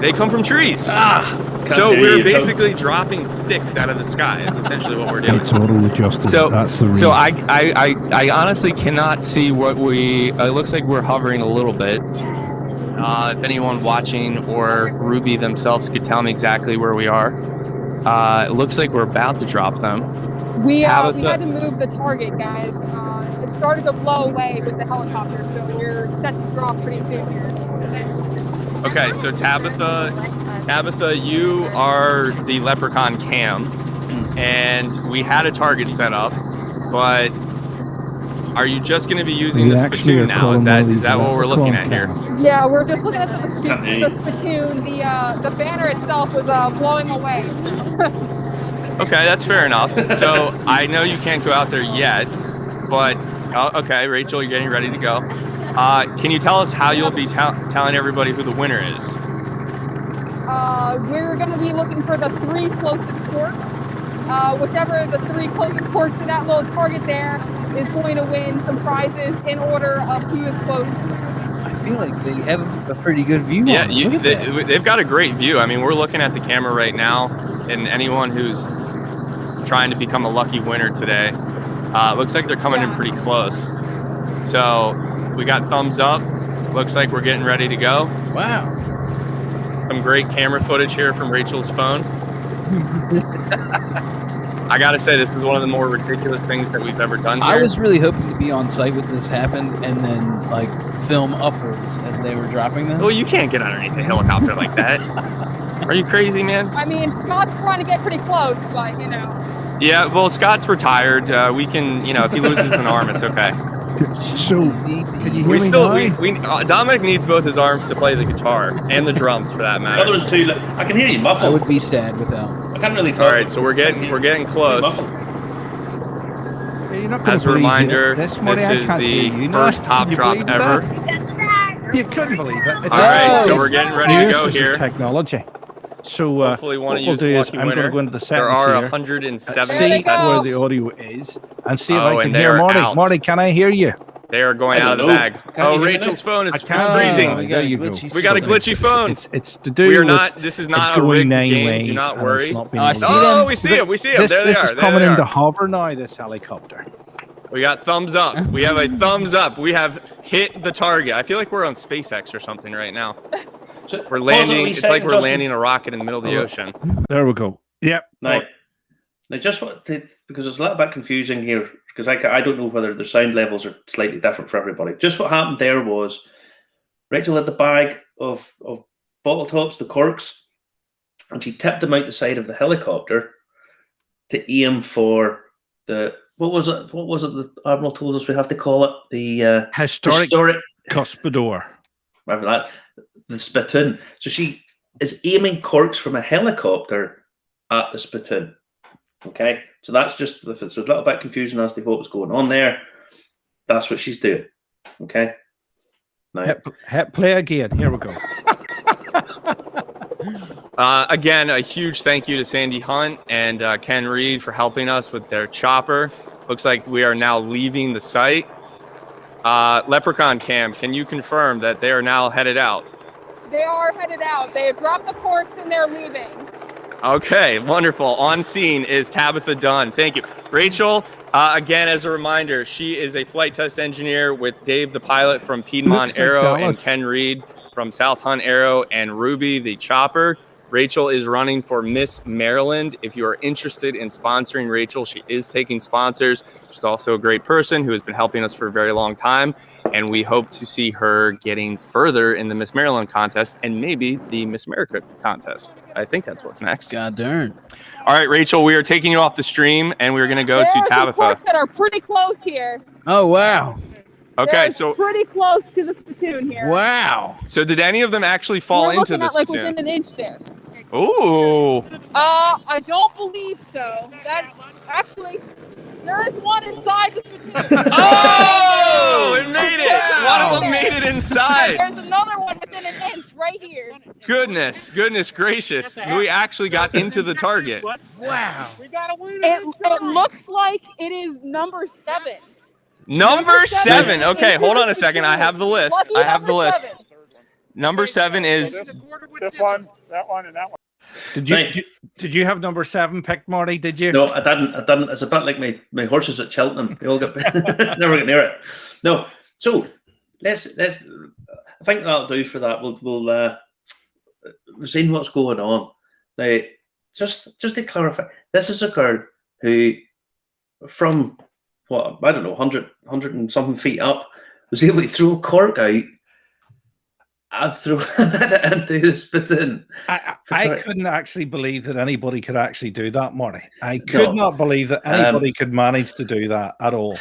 Speaker 5: They come from trees. So
Speaker 2: hear
Speaker 5: we're
Speaker 2: you,
Speaker 5: basically dropping sticks out of the sky. Is essentially what we're doing.
Speaker 1: It's auto adjusting.
Speaker 5: So,
Speaker 1: that's the reason.
Speaker 5: so I honestly cannot see what we. It looks like we're hovering a little bit. If anyone watching or Ruby themselves could tell me exactly where we are. It looks like we're about to drop them.
Speaker 7: We had to move the target, guys. It started to blow away with the helicopter, so we're set to drop pretty soon here.
Speaker 5: Okay, so Tabitha, you are the Leprechaun Cam, and we had a target set up, but are you just going to be using the spittoon now? Is that what we're looking at here?
Speaker 7: Yeah, we're just looking at the spittoon. The banner itself was blowing away.
Speaker 5: Okay, that's fair enough. So I know you can't go out there yet, but okay, Rachel, you're getting ready to go. Can you tell us how you'll be telling everybody who the winner is?
Speaker 7: We're going to be looking for the 3 closest corks. Whichever the 3 closest corks to that little target there is going to win some prizes in order of who is closest.
Speaker 6: I feel like they have a pretty good view.
Speaker 5: Yeah,
Speaker 6: on it.
Speaker 5: they've got a great view. I mean, we're looking at the camera right now, and anyone who's trying to become a lucky winner today, looks like they're coming in pretty close. So we got thumbs up. Looks like we're getting ready to go.
Speaker 6: Wow.
Speaker 5: Some great camera footage here from Rachel's phone. I gotta say, this is one of the more ridiculous things that we've ever done here.
Speaker 6: I was really hoping to be on site when this happened and then like film upwards as they were dropping them.
Speaker 5: Well, you can't get underneath a helicopter like that. Are you crazy, man?
Speaker 7: I mean, Scott's trying to get pretty close, but, you know.
Speaker 5: Yeah, well, Scott's retired. We can, if he loses an arm, it's okay.
Speaker 1: So, can you hear me now?
Speaker 5: Dominic needs both his arms to play the guitar and the drums, for that
Speaker 2: The
Speaker 5: matter.
Speaker 2: other one's too. I can hear you
Speaker 6: I
Speaker 2: muffled.
Speaker 6: would be sad without.
Speaker 2: I can't really talk.
Speaker 5: All right, so we're getting close.
Speaker 1: Yeah, you're not gonna
Speaker 5: As a
Speaker 1: believe
Speaker 5: reminder,
Speaker 1: it.
Speaker 5: this
Speaker 1: Marty, I
Speaker 5: is
Speaker 1: can't
Speaker 5: the
Speaker 1: hear you.
Speaker 5: first
Speaker 1: Can
Speaker 5: top
Speaker 1: you
Speaker 5: drop
Speaker 1: believe
Speaker 5: ever.
Speaker 1: that? You couldn't believe it. It's
Speaker 5: All right, so
Speaker 6: Oh,
Speaker 5: we're getting ready to
Speaker 1: Here's
Speaker 5: go
Speaker 1: this is
Speaker 5: here.
Speaker 1: technology. So
Speaker 5: Hopefully,
Speaker 1: what
Speaker 5: want to
Speaker 1: we'll
Speaker 5: use
Speaker 1: do
Speaker 5: the
Speaker 1: is
Speaker 5: lucky
Speaker 1: I'm going to
Speaker 5: winner.
Speaker 1: go into the
Speaker 5: There
Speaker 1: settings
Speaker 5: are
Speaker 1: here.
Speaker 5: 107
Speaker 7: There
Speaker 1: See
Speaker 7: they go.
Speaker 1: where
Speaker 5: contestants.
Speaker 1: the audio is and see if
Speaker 5: Oh,
Speaker 1: I can
Speaker 5: and they
Speaker 1: hear
Speaker 5: are
Speaker 1: Marty.
Speaker 5: out.
Speaker 1: Marty, can I hear you?
Speaker 5: They are going
Speaker 2: I
Speaker 5: out of the
Speaker 2: don't know.
Speaker 5: bag.
Speaker 2: Can't
Speaker 5: Oh,
Speaker 2: you hear me
Speaker 5: Rachel's
Speaker 2: now?
Speaker 5: phone
Speaker 1: I
Speaker 5: is
Speaker 1: can't
Speaker 5: freezing.
Speaker 1: hear you. There you go.
Speaker 6: glitchy
Speaker 5: We got a glitchy phone.
Speaker 1: It's to do
Speaker 5: We are
Speaker 1: with
Speaker 5: not. This is not a
Speaker 1: going
Speaker 5: rigged
Speaker 1: 9
Speaker 5: game.
Speaker 1: ways
Speaker 5: Do not
Speaker 1: and
Speaker 5: worry.
Speaker 1: it's not being
Speaker 6: I
Speaker 1: released.
Speaker 6: see
Speaker 5: Oh,
Speaker 6: them.
Speaker 5: we see them. We see them.
Speaker 1: This
Speaker 5: There they
Speaker 1: is
Speaker 5: are. There
Speaker 1: coming
Speaker 5: they
Speaker 1: into
Speaker 5: are.
Speaker 1: hover now, this helicopter.
Speaker 5: We got thumbs up. We have a thumbs up. We have hit the target. I feel like we're on SpaceX or something right now.
Speaker 2: So,
Speaker 5: We're
Speaker 2: pause it
Speaker 5: landing.
Speaker 2: when you
Speaker 5: It's
Speaker 2: say
Speaker 5: like
Speaker 2: it,
Speaker 5: we're
Speaker 2: Justin.
Speaker 5: landing a rocket in the middle of the ocean.
Speaker 1: There we go. Yep.
Speaker 2: Now, just because it's a little bit confusing here, because I don't know whether the sound levels are slightly different for everybody. Just what happened there was Rachel had the bag of bottle tops, the corks, and she tipped them out the side of the helicopter to aim for the what was it the Admiral told us we have to call it? The
Speaker 1: Historic Cuspidor.
Speaker 2: Remember that? The spittoon. So she is aiming corks from a helicopter at the spittoon. Okay, so that's just if it's a little bit confusing as to what was going on there. That's what she's doing. Okay. Now,
Speaker 1: Hit play again. Here we go.
Speaker 5: Again, a huge thank you to Sandy Hunt and Ken Reed for helping us with their chopper. Looks like we are now leaving the site. Leprechaun Cam, can you confirm that they are now headed out?
Speaker 7: They are headed out. They have dropped the corks and they're leaving.
Speaker 5: Okay, wonderful. On scene is Tabitha Dunn. Thank you. Rachel, again, as a reminder, she is a flight test engineer with Dave, the pilot from Piedmont
Speaker 1: Looks like
Speaker 5: Aero, and
Speaker 1: Dallas.
Speaker 5: Ken Reed from South Hunt Aero, and Ruby, the chopper. Rachel is running for Miss Maryland. If you are interested in sponsoring Rachel, she is taking sponsors. She's also a great person who has been helping us for a very long time. And we hope to see her getting further in the Miss Maryland contest and maybe the Miss America contest. I think that's what's next.
Speaker 6: God darn.
Speaker 5: All right, Rachel, we are taking you off the stream and we're going to go
Speaker 7: There
Speaker 5: to
Speaker 7: are some
Speaker 5: Tabitha.
Speaker 7: corks that are pretty close here.
Speaker 6: Oh, wow.
Speaker 5: Okay, so
Speaker 7: pretty close to the spittoon here.
Speaker 6: Wow.
Speaker 5: So did any of them actually fall
Speaker 7: We're
Speaker 5: into
Speaker 7: looking
Speaker 5: the
Speaker 7: at like
Speaker 5: spittoon?
Speaker 7: within an inch there.
Speaker 5: Ooh.
Speaker 7: I don't believe so. That actually, there is one inside the spittoon.
Speaker 5: Oh, it made it. One of them made it
Speaker 7: And
Speaker 5: inside.
Speaker 7: there's another one within an inch right here.
Speaker 5: Goodness gracious. We actually got into the target.
Speaker 6: Wow.
Speaker 7: It looks like it is number 7.
Speaker 5: Number 7. Okay,
Speaker 7: into
Speaker 5: hold
Speaker 7: the
Speaker 5: on a second. I have the list.
Speaker 7: Lucky
Speaker 5: I have the
Speaker 7: number
Speaker 5: list.
Speaker 7: 7.
Speaker 5: Number 7 is
Speaker 8: This one, that one, and that one.
Speaker 1: Did you have number 7 picked, Marty? Did you?
Speaker 2: No, I didn't. It's a bit like my horses at Cheltenham. They all get never get near it. No. So let's. I think that'll do for that. We've seen what's going on now. Just to clarify, this is a girl who, from what I don't know, 100 and something feet up, was able to throw a cork out. I threw it into the spittoon.
Speaker 1: I couldn't actually believe that anybody could actually do that, Marty. I could not believe that anybody could manage to do that at all.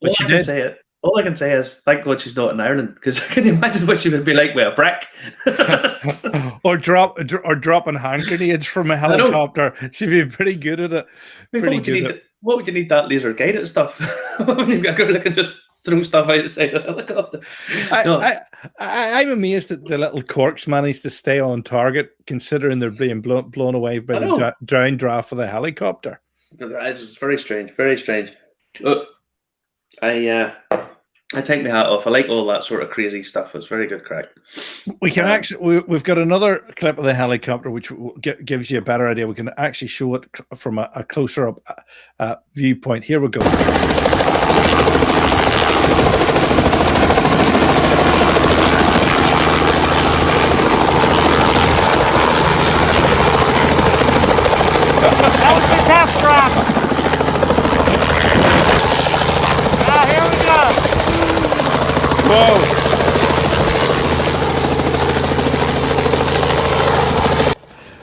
Speaker 1: But she did.
Speaker 2: All I can say is, thank God she's not in Ireland, because I can imagine what she would be like with a brick.
Speaker 1: or dropping hand grenades from a helicopter. She'd be pretty good at it.
Speaker 2: What would you need that laser guided stuff? When you've got a girl that can just throw stuff out the side of the helicopter.
Speaker 1: I'm amazed that the little corks managed to stay on target, considering they're being blown away by the downdraft of the helicopter.
Speaker 2: It's very strange, very strange. Look, I take my hat off. I like all that sort of crazy stuff. It's very good crack.
Speaker 1: We can we've got another clip of the helicopter, which gives you a better idea. We can actually show it from a closer up viewpoint. Here we go.
Speaker 8: That was the test drop. Here we go.
Speaker 1: Whoa.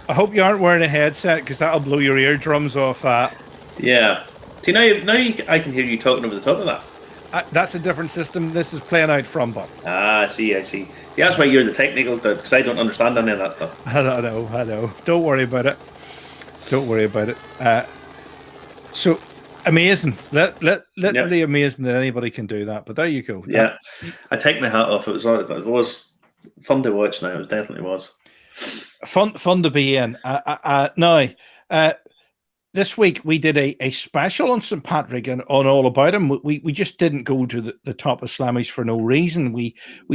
Speaker 1: I hope you aren't wearing a headset, because that'll blow your eardrums off that.
Speaker 2: Yeah. See, now I can hear you talking over the top of that.
Speaker 1: That's a different system. This is playing out from but.
Speaker 2: I see. Yeah, that's why you're the technical dude, because I don't understand any of that stuff.
Speaker 1: I know. Don't worry about it. So amazing. Literally amazing that anybody can do that. But there you go.
Speaker 2: Yeah. I take my hat off. It was fun to watch now. It definitely was.
Speaker 1: Fun to be in. Now, this week we did a special on St. Patrick and on all about him. We just didn't go to the top of Slamish for no reason. We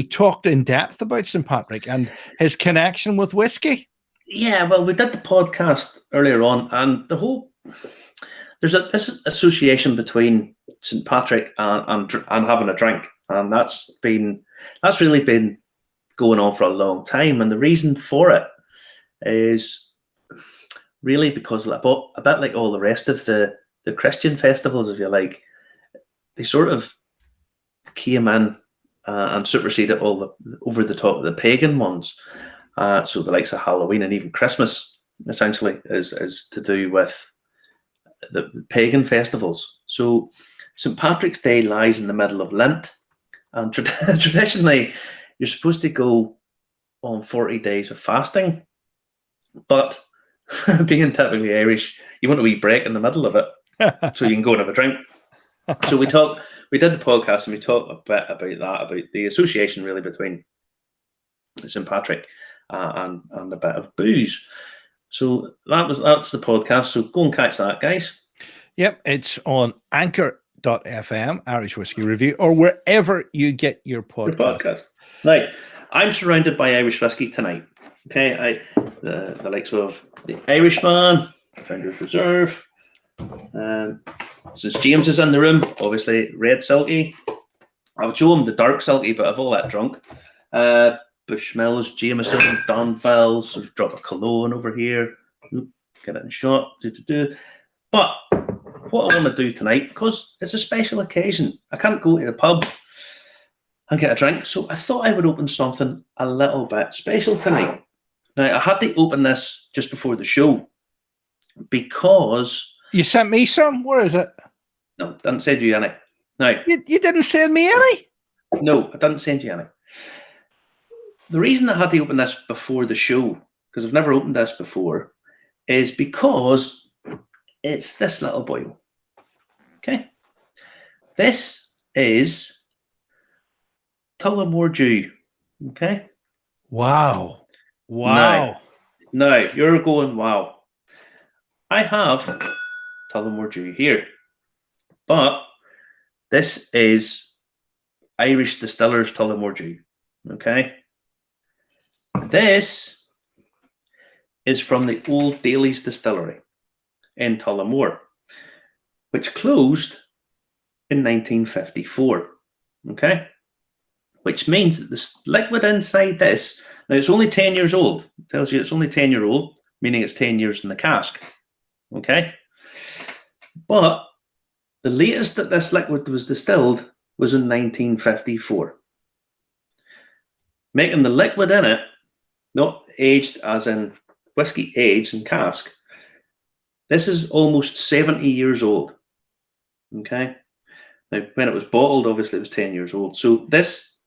Speaker 1: talked in depth about St. Patrick and his connection with whiskey.
Speaker 2: Yeah, well, we did the podcast earlier on, and there's this association between St. Patrick and having a drink, and that's really been going on for a long time. And the reason for it is really because a bit like all the rest of the Christian festivals, if you like, they sort of came in and superseded all over the top of the pagan ones. So the likes of Halloween and even Christmas, essentially, is to do with the pagan festivals. So St. Patrick's Day lies in the middle of Lent, and traditionally you're supposed to go on 40 days of fasting, but being typically Irish, you want a wee break in the middle of it so you can go and have a drink. So we did the podcast and we talked a bit about that, about the association really between St. Patrick and a bit of booze. So that's the podcast. So go and catch that, guys.
Speaker 1: Yep, it's on Anchor.fm, Irish Whiskey Review, or wherever you get your podcast.
Speaker 2: Now, I'm surrounded by Irish whiskey tonight. Okay, the likes of the Irishman, Founders Reserve. Since James is in the room, obviously Red Silky. I'll show him the Dark Silky, but I've all that drunk. Bushmills, Jameson, Donfells, drop a cologne over here. Get it in shot. But what I want to do tonight, because it's a special occasion, I can't go to the pub and get a drink, so I thought I would open something a little bit special tonight. Now, I had to open this just before the show because...
Speaker 1: You sent me some? Where is it?
Speaker 2: No, didn't send you any. No.
Speaker 1: You didn't send me any?
Speaker 2: No, I didn't send you any. The reason I had to open this before the show, because I've never opened this before, is because it's this little boil. Okay. This is Tullamore Dew. Okay.
Speaker 1: Wow. Wow.
Speaker 2: Now you're going, wow. I have Tullamore Dew here, but this is Irish Distillers Tullamore Dew. Okay. This is from the old Daly's Distillery in Tullamore, which closed in 1954. Okay. Which means that this liquid inside this, now it's only 10 years old. It tells you it's only 10-year-old, meaning it's 10 years in the cask. Okay. But the latest that this liquid was distilled was in 1954. Making the liquid in it, not aged as in whiskey aged in cask, this is almost 70 years old. Okay. Now, when it was bottled, obviously it was 10 years old. So this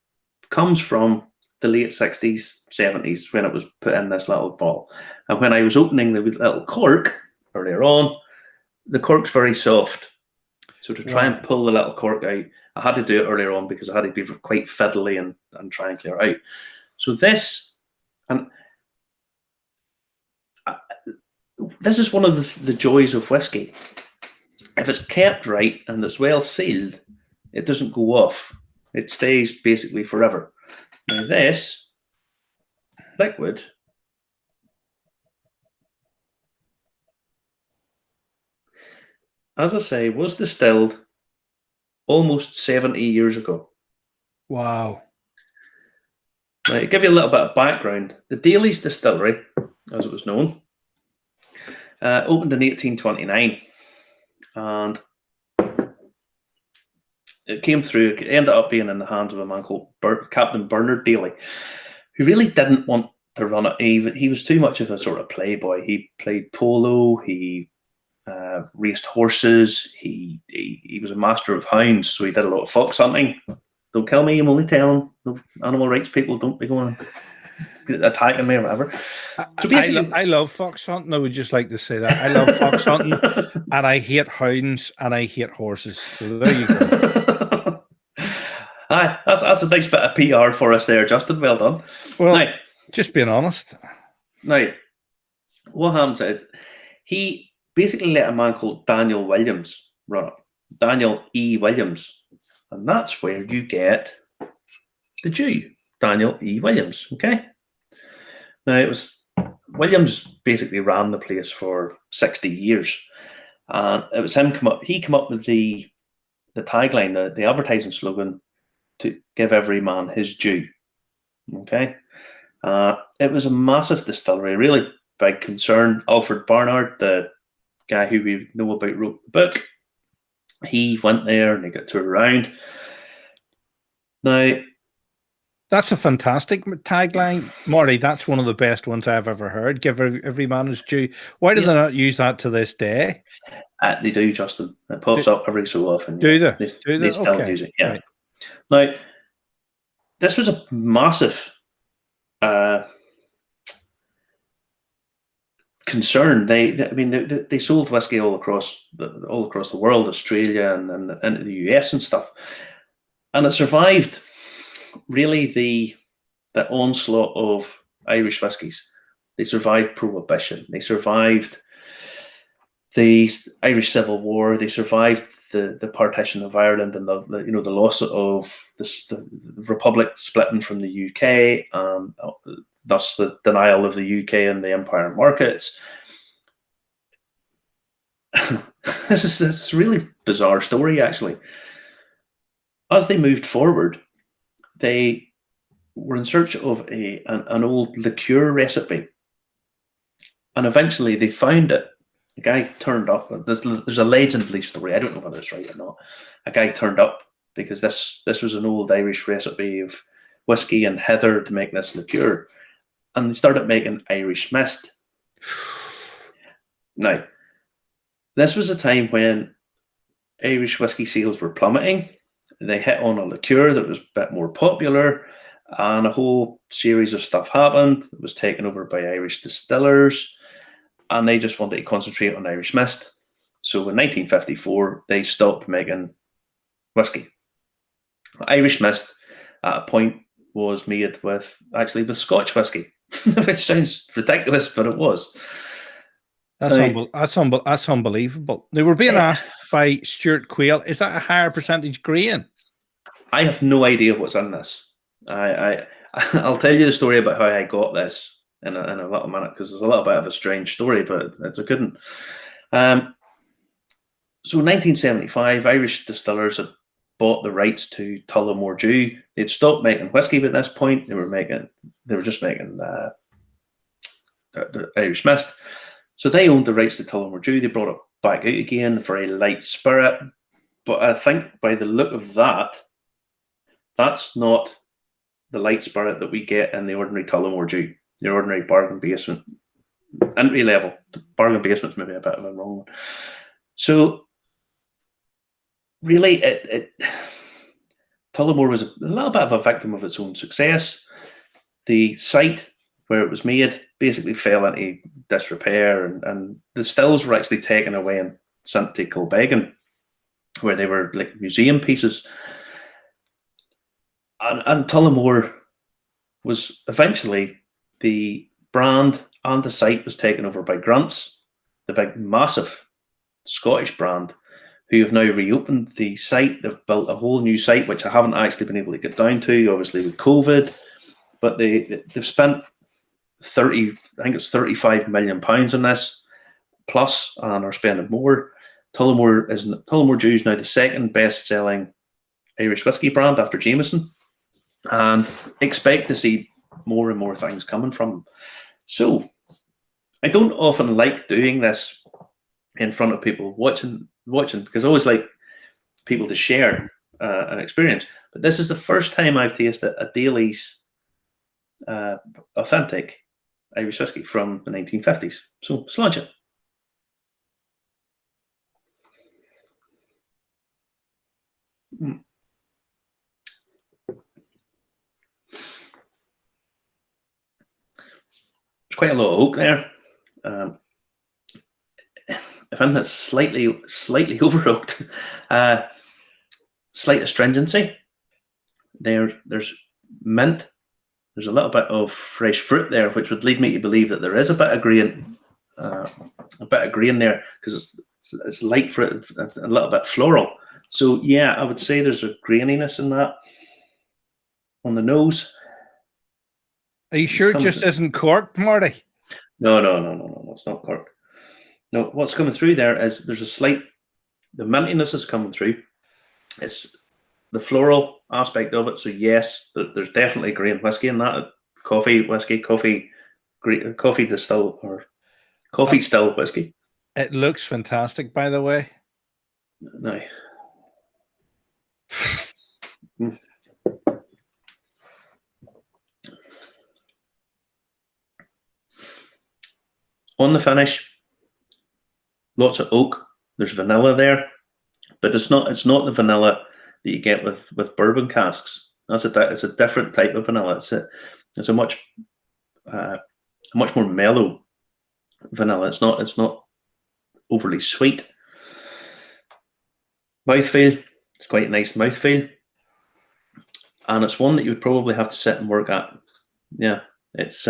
Speaker 2: comes from the late 60s, 70s, when it was put in this little bottle. And when I was opening the little cork earlier on, the cork's very soft. So to try and pull the little cork out, I had to do it earlier on because I had to be quite fiddly and try and clear it out. So this, and this is one of the joys of whiskey. If it's kept right and it's well sealed, it doesn't go off. It stays basically forever. Now this liquid as I say, was distilled almost 70 years ago.
Speaker 1: Wow.
Speaker 2: Now, to give you a little bit of background, the Daly's Distillery, as it was known, opened in 1829. And it came through, it ended up being in the hands of a man called Captain Bernard Daly, who really didn't want to run it. He was too much of a sort of playboy. He played polo, he raced horses, he was a master of hounds, so he did a lot of fox hunting. Don't kill me, I'm only telling. No animal rights people, don't be going attacking me or whatever. So basically,
Speaker 1: I love fox hunting. I would just like to say that. I love fox hunting, and I hate hounds, and I hate horses. So there you go.
Speaker 2: Aye, that's a nice bit of PR for us there, Justin. Well done.
Speaker 1: Well, now, just being honest.
Speaker 2: Now, what happens is he basically let a man called Daniel Williams run it. Daniel E. Williams. And that's where you get the Jew, Daniel E. Williams. Okay. Now, it was Williams basically ran the place for 60 years. And it was him he came up with the tagline, the advertising slogan, to give every man his due. Okay. It was a massive distillery, really big concern. Alfred Barnard, the guy who we know about, wrote the book. He went there and they got toured around. Now,
Speaker 1: that's a fantastic tagline, Marty. That's one of the best ones I've ever heard. Give every man his due. Why do they not use that to this day?
Speaker 2: They do, Justin. It pops up every so often.
Speaker 1: Do they?
Speaker 2: They still use it. Yeah. Right. Now, this was a massive concern. They sold whiskey all across the world, Australia and into the US and stuff, and it survived really the onslaught of Irish whiskies. They survived Prohibition. They survived the Irish Civil War. They survived the partition of Ireland and the loss of the Republic splitting from the UK, and thus the denial of the UK in the empire markets. This is a really bizarre story, actually. As they moved forward, they were in search of an old liqueur recipe, and eventually they found it. A guy turned up. There's a legendary story. I don't know whether it's right or not. A guy turned up because this was an old Irish recipe of whiskey and heather to make this liqueur, and they started making Irish mist. Now, this was a time when Irish whiskey sales were plummeting. they hit on a liqueur that was a bit more popular, and a whole series of stuff happened. It was taken over by Irish distillers, and they just wanted to concentrate on Irish Mist. So in 1954, they stopped making whiskey. Irish Mist, at a point, was made with Scotch whiskey, which sounds ridiculous, but it was.
Speaker 1: That's unbelievable. They were being asked by Stuart Quayle, is that a higher percentage grain?
Speaker 2: I have no idea what's in this. I'll tell you the story about how I got this in a little minute, because it's a little bit of a strange story, but it's a good one. So in 1975, Irish distillers had bought the rights to Tullamore Dew. They'd stopped making whiskey by this point. They were just making the Irish Mist. So they owned the rights to Tullamore Dew. They brought it back out again, very light spirit. But I think by the look of that, that's not the light spirit that we get in the ordinary Tullamore Dew, the ordinary bargain basement entry level. The bargain basement's maybe a bit of a wrong one. So really, Tullamore was a little bit of a victim of its own success. The site where it was made basically fell into disrepair, and the stills were actually taken away and sent to Kilbeggan, where they were like museum pieces. And Tullamore was eventually, the brand and the site was taken over by Grunts, the big, massive Scottish brand, who have now reopened the site. They've built a whole new site, which I haven't actually been able to get down to, obviously with COVID, but they've spent 35 million pounds on this, plus, and are spending more. Tullamore Dew is now the second best-selling Irish whiskey brand after Jameson, and expect to see more and more things coming from them. So I don't often like doing this in front of people watching, because I always like people to share an experience. But this is the first time I've tasted a Daly's authentic Irish whiskey from the 1950s. So sludge it. There's quite a lot of oak there. I find that slightly over oaked. Slight astringency. There's mint. There's a little bit of fresh fruit there, which would lead me to believe that there is a bit of grain, there, because it's light fruit and a little bit floral. So yeah, I would say there's a graininess in that on the nose.
Speaker 1: Are you sure it just isn't corked, Marty?
Speaker 2: No, it's not corked. No, what's coming through there is there's the mintiness is coming through. It's the floral aspect of it. So yes, there's definitely grain whiskey in that. Coffee still whiskey.
Speaker 1: It looks fantastic, by the way.
Speaker 2: No. On the finish, lots of oak. There's vanilla there, but it's not the vanilla that you get with bourbon casks. It's a different type of vanilla. It's a much more mellow vanilla. It's not overly sweet. Mouthfeel, it's quite a nice mouthfeel, and it's one that you would probably have to sit and work at. Yeah, it's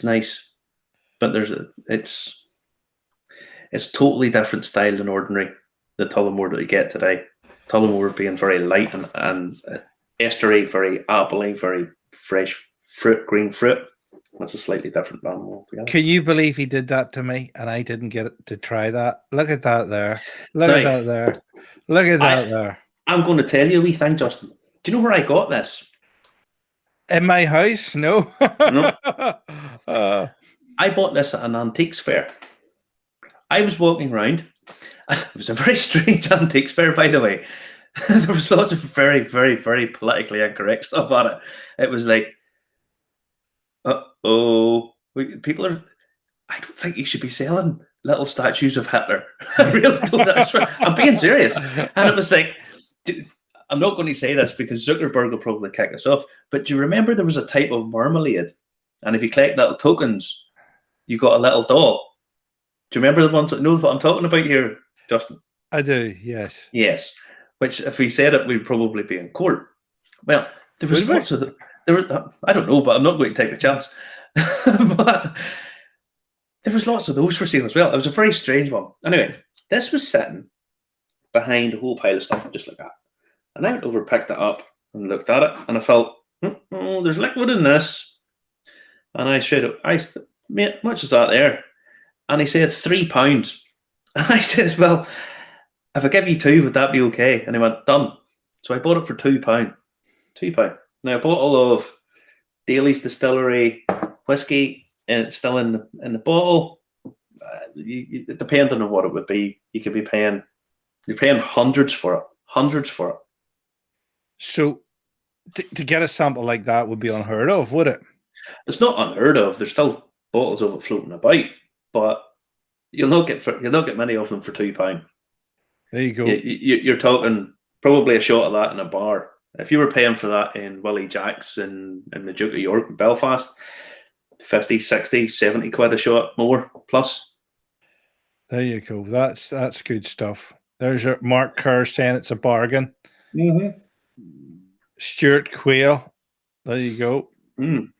Speaker 2: nice, but it's totally different style than ordinary the Tullamore that you get today. Tullamore being very light and estery, very appley, very fresh fruit, green fruit. That's a slightly different animal altogether.
Speaker 1: Can you believe he did that to me and I didn't get to try that? Look at that there. Look at that there. Look at that there. I'm
Speaker 2: going to tell you a wee thing, Justin. Do you know where I got this?
Speaker 1: In my house? No.
Speaker 2: No. I bought this at an antiques fair. I was walking around. It was a very strange antiques fair, by the way. There was lots of very, very, very politically incorrect stuff on it. It was like, people are. I don't think you should be selling little statues of Hitler. I really don't. I'm being serious. And it was like, I'm not going to say this because Zuckerberg will probably kick us off, but do you remember there was a type of marmalade? And if you collect little tokens, you got a little dot. Do you remember the ones that know what I'm talking about here, Justin?
Speaker 1: I do, yes.
Speaker 2: Yes. Which, if we said it, we'd probably be in court. Well, there was lots of I don't know, but I'm not going to take the chance. But there was lots of those for sale as well. It was a very strange one. Anyway, this was sitting behind a whole pile of stuff just like that. And I went over, picked it up, and looked at it, and I felt, oh, there's liquid in this. And I said, mate, much is that there? And he said, £3. And I said, well, if I give you 2, would that be okay? And he went, done. So I bought it for £2. £2. Now, a bottle of Daly's Distillery whiskey, and it's still in the bottle. Depending on what it would be, you're paying hundreds for it.
Speaker 1: So to get a sample like that would be unheard of, would it?
Speaker 2: It's not unheard of. There's still bottles of it floating about, but you'll not get many of them for £2.
Speaker 1: There you go.
Speaker 2: You're talking probably a shot of that in a bar. If you were paying for that in Willie Jack's and the Duke of York in Belfast, 50, 60, 70 quid a shot, more plus.
Speaker 1: There you go. That's good stuff. There's your Mark Kerr saying it's a bargain.
Speaker 2: Mm-hmm.
Speaker 1: Stuart Quayle. There you go.
Speaker 2: Mm.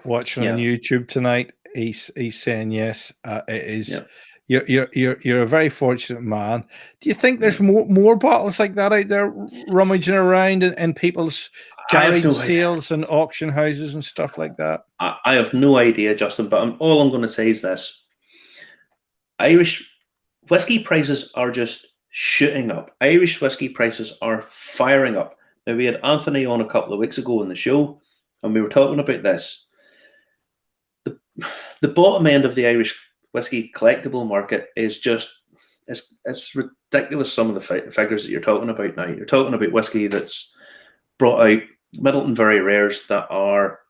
Speaker 1: Watching on YouTube tonight. He's saying yes. It is.
Speaker 2: Yeah.
Speaker 1: You're a very fortunate man. Do you think there's more bottles like that out there rummaging around in people's garage sales and auction houses and stuff like that?
Speaker 2: I have no idea, Justin, but all I'm going to say is this. Irish whiskey prices are just shooting up. Irish whiskey prices are firing up. Now, we had Anthony on a couple of weeks ago on the show, and we were talking about this. The bottom end of the Irish whiskey collectible market is just it's ridiculous. Some of the figures that you're talking about now. You're talking about whiskey that's brought out, Middleton Very Rares that are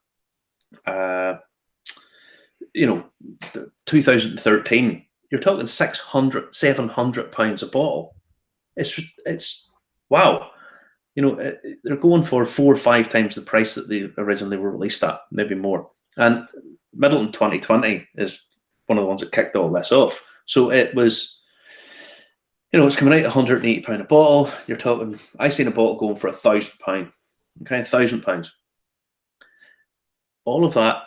Speaker 2: 2013. You're talking 600, 700 pounds a bottle. It's wow. They're going for 4 or 5 times the price that they originally were released at, maybe more. And Middleton 2020 is one of the ones that kicked all this off. So it was, it's coming out £180 a bottle. You're talking, I seen a bottle going for £1,000. Okay, £1,000. All of that,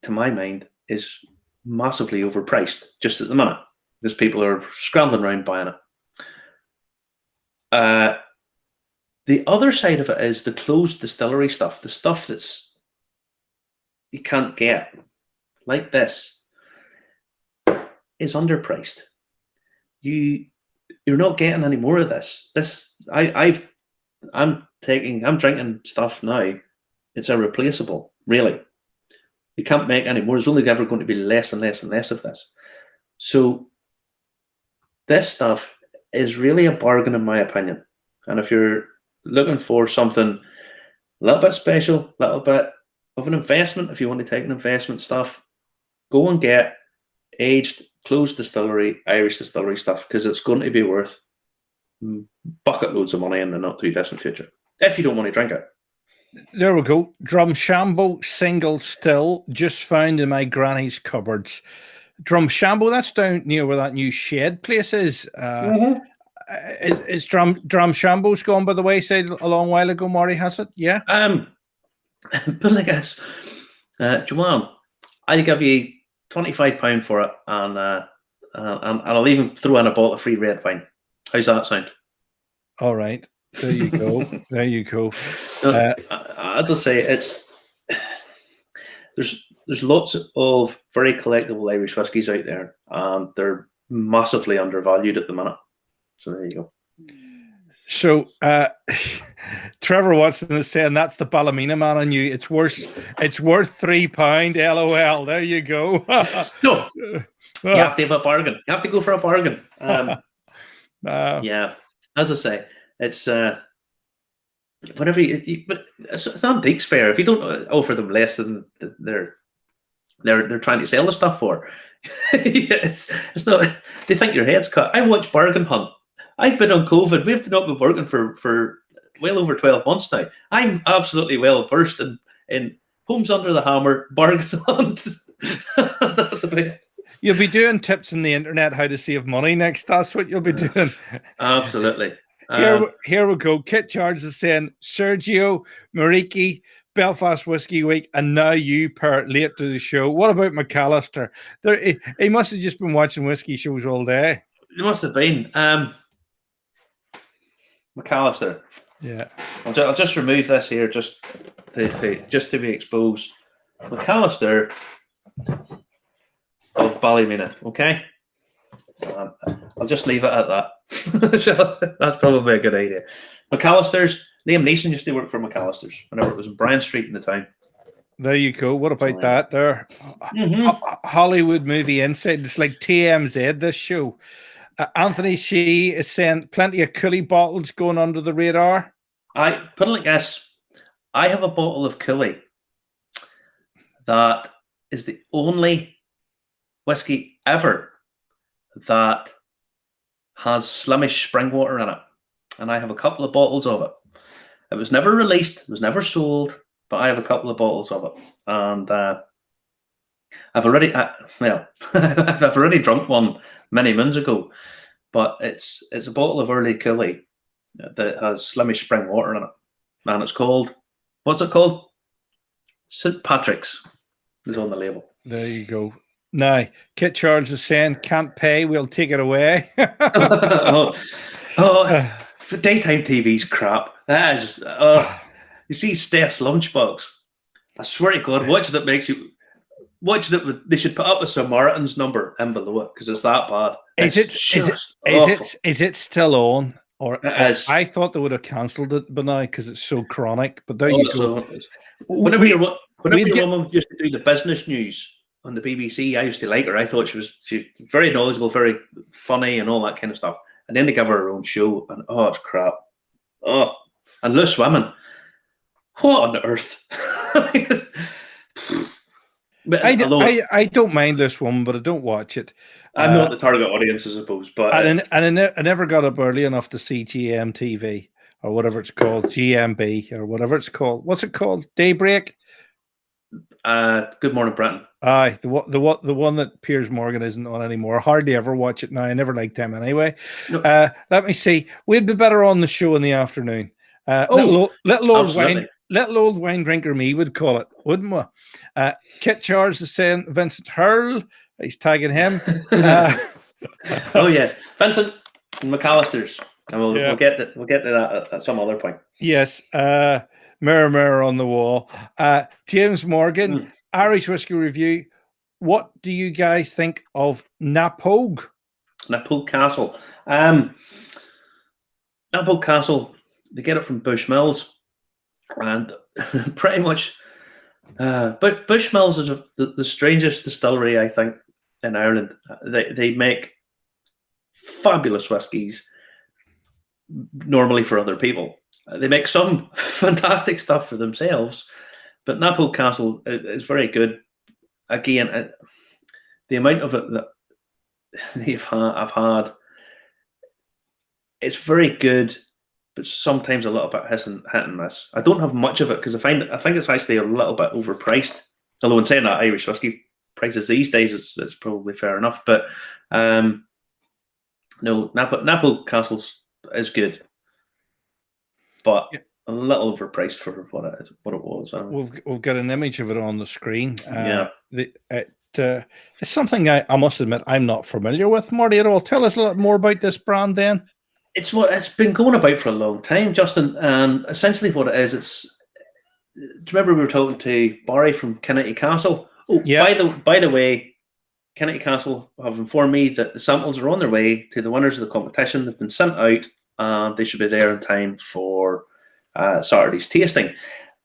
Speaker 2: to my mind, is massively overpriced just at the minute because people are scrambling around buying it. The other side of it is the closed distillery stuff, the stuff that's you can't get, like this, is underpriced. You're not getting any more of this. I'm drinking stuff now. It's irreplaceable, really. You can't make any more. There's only ever going to be less and less and less of this. So this stuff is really a bargain, in my opinion. And if you're looking for something a little bit special, a little bit of an investment, if you want to take an investment stuff, go and get aged, closed distillery, Irish distillery stuff, because it's going to be worth bucket loads of money in the not too distant future, if you don't want to drink it.
Speaker 1: There we go. Drumshambo single still, just found in my granny's cupboards. Drumshambo, that's down near where that new shed place is. Is Drumshambo's gone by the wayside a long while ago, Marty, has it? Yeah?
Speaker 2: But I guess, Joanne, I'll give you £25 for it, and I'll even throw in a bottle of free red wine. How's that sound?
Speaker 1: All right. There you go. There you go.
Speaker 2: As I say, there's lots of very collectible Irish whiskies out there, and they're massively undervalued at the minute. So there you go.
Speaker 1: So Trevor Watson is saying that's the Ballymena man on you. It's worth £3. LOL. There you go.
Speaker 2: No, you have to have a bargain. You have to go for a bargain. Yeah, as I say, it's whenever but it's antiques fair. If you don't offer them less than they're trying to sell the stuff for, it's not. They think your head's cut. I watch Bargain Hunt I've been on COVID. We've not been working for well over 12 months now. I'm absolutely well versed in Homes Under the Hammer, bargain hunt. That's about it.
Speaker 1: You'll be doing tips on the internet how to save money next. That's what you'll be doing.
Speaker 2: Absolutely.
Speaker 1: Here we go. Kit Charles is saying Sergio, Mariki, Belfast Whiskey Week, and now you pair late to the show. What about McAllister? He must have just been watching whiskey shows all day.
Speaker 2: It must have been. McAllister.
Speaker 1: Yeah.
Speaker 2: I'll just remove this here just to be exposed. McAllister of Ballymena, okay? I'll just leave it at that. So that's probably a good idea. McAllister's, Liam Neeson used to work for McAllister's whenever it was in Bryan Street in the town.
Speaker 1: There you go. What about that there? Hollywood Movie Inside. It's like TMZ, this show. Anthony Shee is saying plenty of Cooley bottles going under the radar.
Speaker 2: I put it like this. I have a bottle of Cooley that is the only whiskey ever that has Slimish spring water in it. And I have a couple of bottles of it. It was never released, it was never sold, but I have a couple of bottles of it. And I've already I've already drunk one many moons ago, but it's a bottle of early Cooley that has Slimish spring water in it. And it's called, what's it called? St. Patrick's is on the label.
Speaker 1: There you go. Now, Kit Charles is saying, can't pay, we'll take it away.
Speaker 2: Daytime TV's crap. That is, you see Steph's lunchbox. I swear to God, watching it makes you. Watching it, they should put up a Samaritan's number in below it because it's that bad.
Speaker 1: Is it still on? Or I thought they would have cancelled it by now because it's so chronic. But there you go.
Speaker 2: Whenever your mum used to do the business news on the BBC, I used to like her. I thought she was very knowledgeable, very funny, and all that kind of stuff. And then they give her own show, and it's crap. Oh, and Loose Women. What on earth?
Speaker 1: I don't mind this one, but I don't watch it.
Speaker 2: I'm not the target audience, I suppose. But
Speaker 1: I never got up early enough to see GMTV or whatever it's called, GMB or whatever it's called. What's it called? Daybreak.
Speaker 2: Good Morning Britain.
Speaker 1: Aye, the one that Piers Morgan isn't on anymore. Hardly ever watch it now. I never liked him anyway. No. Let me see. We'd be better on the show in the afternoon. Little old wine drinker me would call it, wouldn't we? Kit Charles is saying Vincent Hurl. He's tagging him.
Speaker 2: Oh yes, Vincent and McAllister's, and we'll get to that at some other point.
Speaker 1: Yes. Mirror, mirror on the wall. James Morgan, Irish Whiskey Review. What do you guys think of Napogue?
Speaker 2: Napogue Castle. Napogue Castle, they get it from Bushmills. And pretty much, but Bushmills is the strangest distillery, I think, in Ireland. They make fabulous whiskies normally for other people. They make some fantastic stuff for themselves, but Napogue Castle is very good. Again, the amount of it that I've had, it's very good, but sometimes a little bit hit and miss. I don't have much of it because I think it's actually a little bit overpriced. Although in saying that, Irish whiskey prices these days, it's probably fair enough. But no, Napogue Castle is good, but a little overpriced for what it was.
Speaker 1: We've got an image of it on the screen. It's something I must admit I'm not familiar with. Marty, at all. Tell us a little more about this brand, then.
Speaker 2: It's been going about for a long time, Justin, and essentially what it is, do you remember we were talking to Barry from Kennedy Castle? Oh, yeah. By the way, Kennedy Castle have informed me that the samples are on their way to the winners of the competition. They've been sent out, and they should be there in time for Saturday's tasting.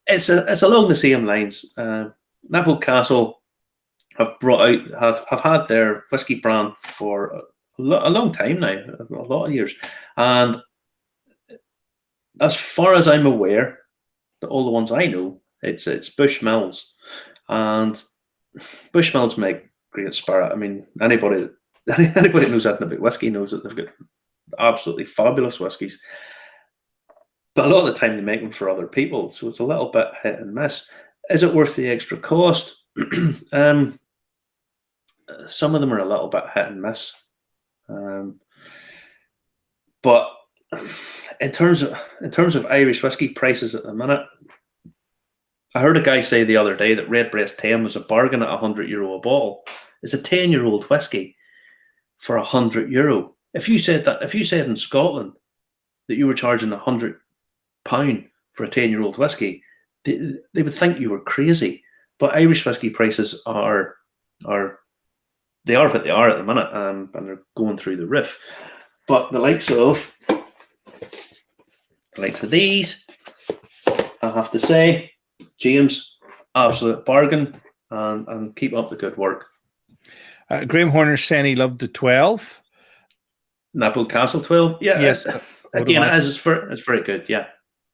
Speaker 2: It's along the same lines. Napogue Castle have had their whiskey brand for a long time now, a lot of years, and as far as I'm aware, all the ones I know, it's Bushmills, and Bushmills make great spirit. I mean, anybody knows anything about whiskey knows that they've got absolutely fabulous whiskies. But a lot of the time they make them for other people, so it's a little bit hit and miss. Is it worth the extra cost? Some of them are a little bit hit and miss. But in terms of Irish whiskey prices at the minute, I heard a guy say the other day that Redbreast 10 was a bargain at €100 a bottle. It's a 10-year-old whiskey for €100. If you said in Scotland that you were charging £100 for a 10-year-old whiskey, they would think you were crazy. But Irish whiskey prices are what they are at the minute, and they're going through the roof. But the likes of these, I have to say, James, absolute bargain, and keep up the good work.
Speaker 1: Graham Horner saying he loved the 12.
Speaker 2: Napple Castle 12. Yeah.
Speaker 1: Yes.
Speaker 2: Again, it's very good. Yeah.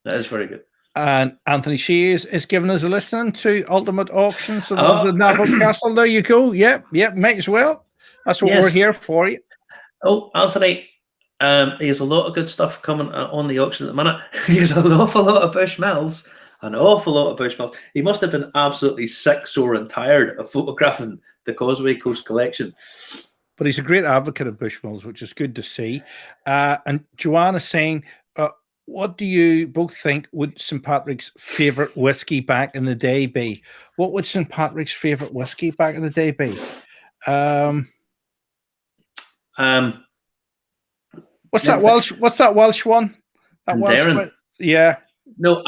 Speaker 2: That is very good.
Speaker 1: And Anthony Shea is giving us a listen to Ultimate Auctions of the Napple Castle. There you go. Yep, might as well. That's what we're here for you.
Speaker 2: Oh, Anthony, he has a lot of good stuff coming on the auction at the minute. He has an awful lot of Bushmills. An awful lot of Bushmills. He must have been absolutely sick, sore, and tired of photographing the Causeway Coast collection.
Speaker 1: But he's a great advocate of Bushmills, which is good to see. And Joanna's saying, what do you both think would St. Patrick's favourite whiskey back in the day be? What would St. Patrick's favourite whiskey back in the day be? What's that Welsh one? That Welsh one? Yeah.
Speaker 2: No,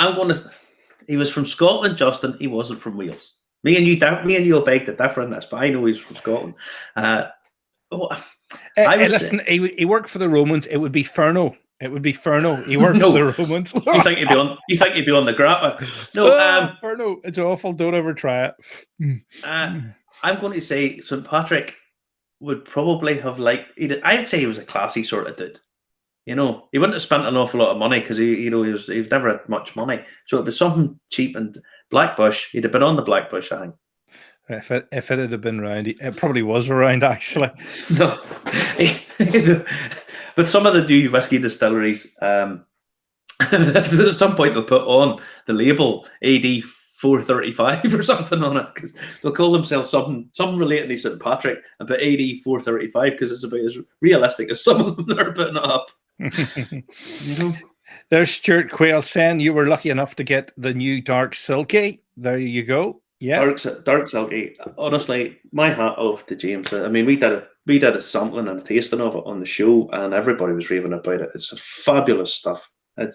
Speaker 2: he was from Scotland, Justin. He wasn't from Wales. Me and you will beg to differ on this, but I know he's from Scotland.
Speaker 1: Listen, he worked for the Romans. It would be Furno. He worked for the Romans.
Speaker 2: You think he'd be on the grappa? No,
Speaker 1: Furno. It's awful. Don't ever try it.
Speaker 2: I'm going to say St. Patrick would probably have I'd say he was a classy sort of dude. You know, he wouldn't have spent an awful lot of money because he was never had much money. So it was something cheap, and Blackbush, he'd have been on the Blackbush, I think.
Speaker 1: If it had been round, it probably was around actually.
Speaker 2: No, but some of the new whiskey distilleries, at some point they'll put on the label AD 435 or something on it, because they'll call themselves something relating to St. Patrick and put AD 435 because it's about as realistic as some of them that are putting it up. You know?
Speaker 1: There's Stuart Quayle saying you were lucky enough to get the new Dark Silky. There you go. Yeah,
Speaker 2: Dark Silky. Honestly, my hat off to James. I mean, we did a sampling and a tasting of it on the show, and everybody was raving about it. It's fabulous stuff. I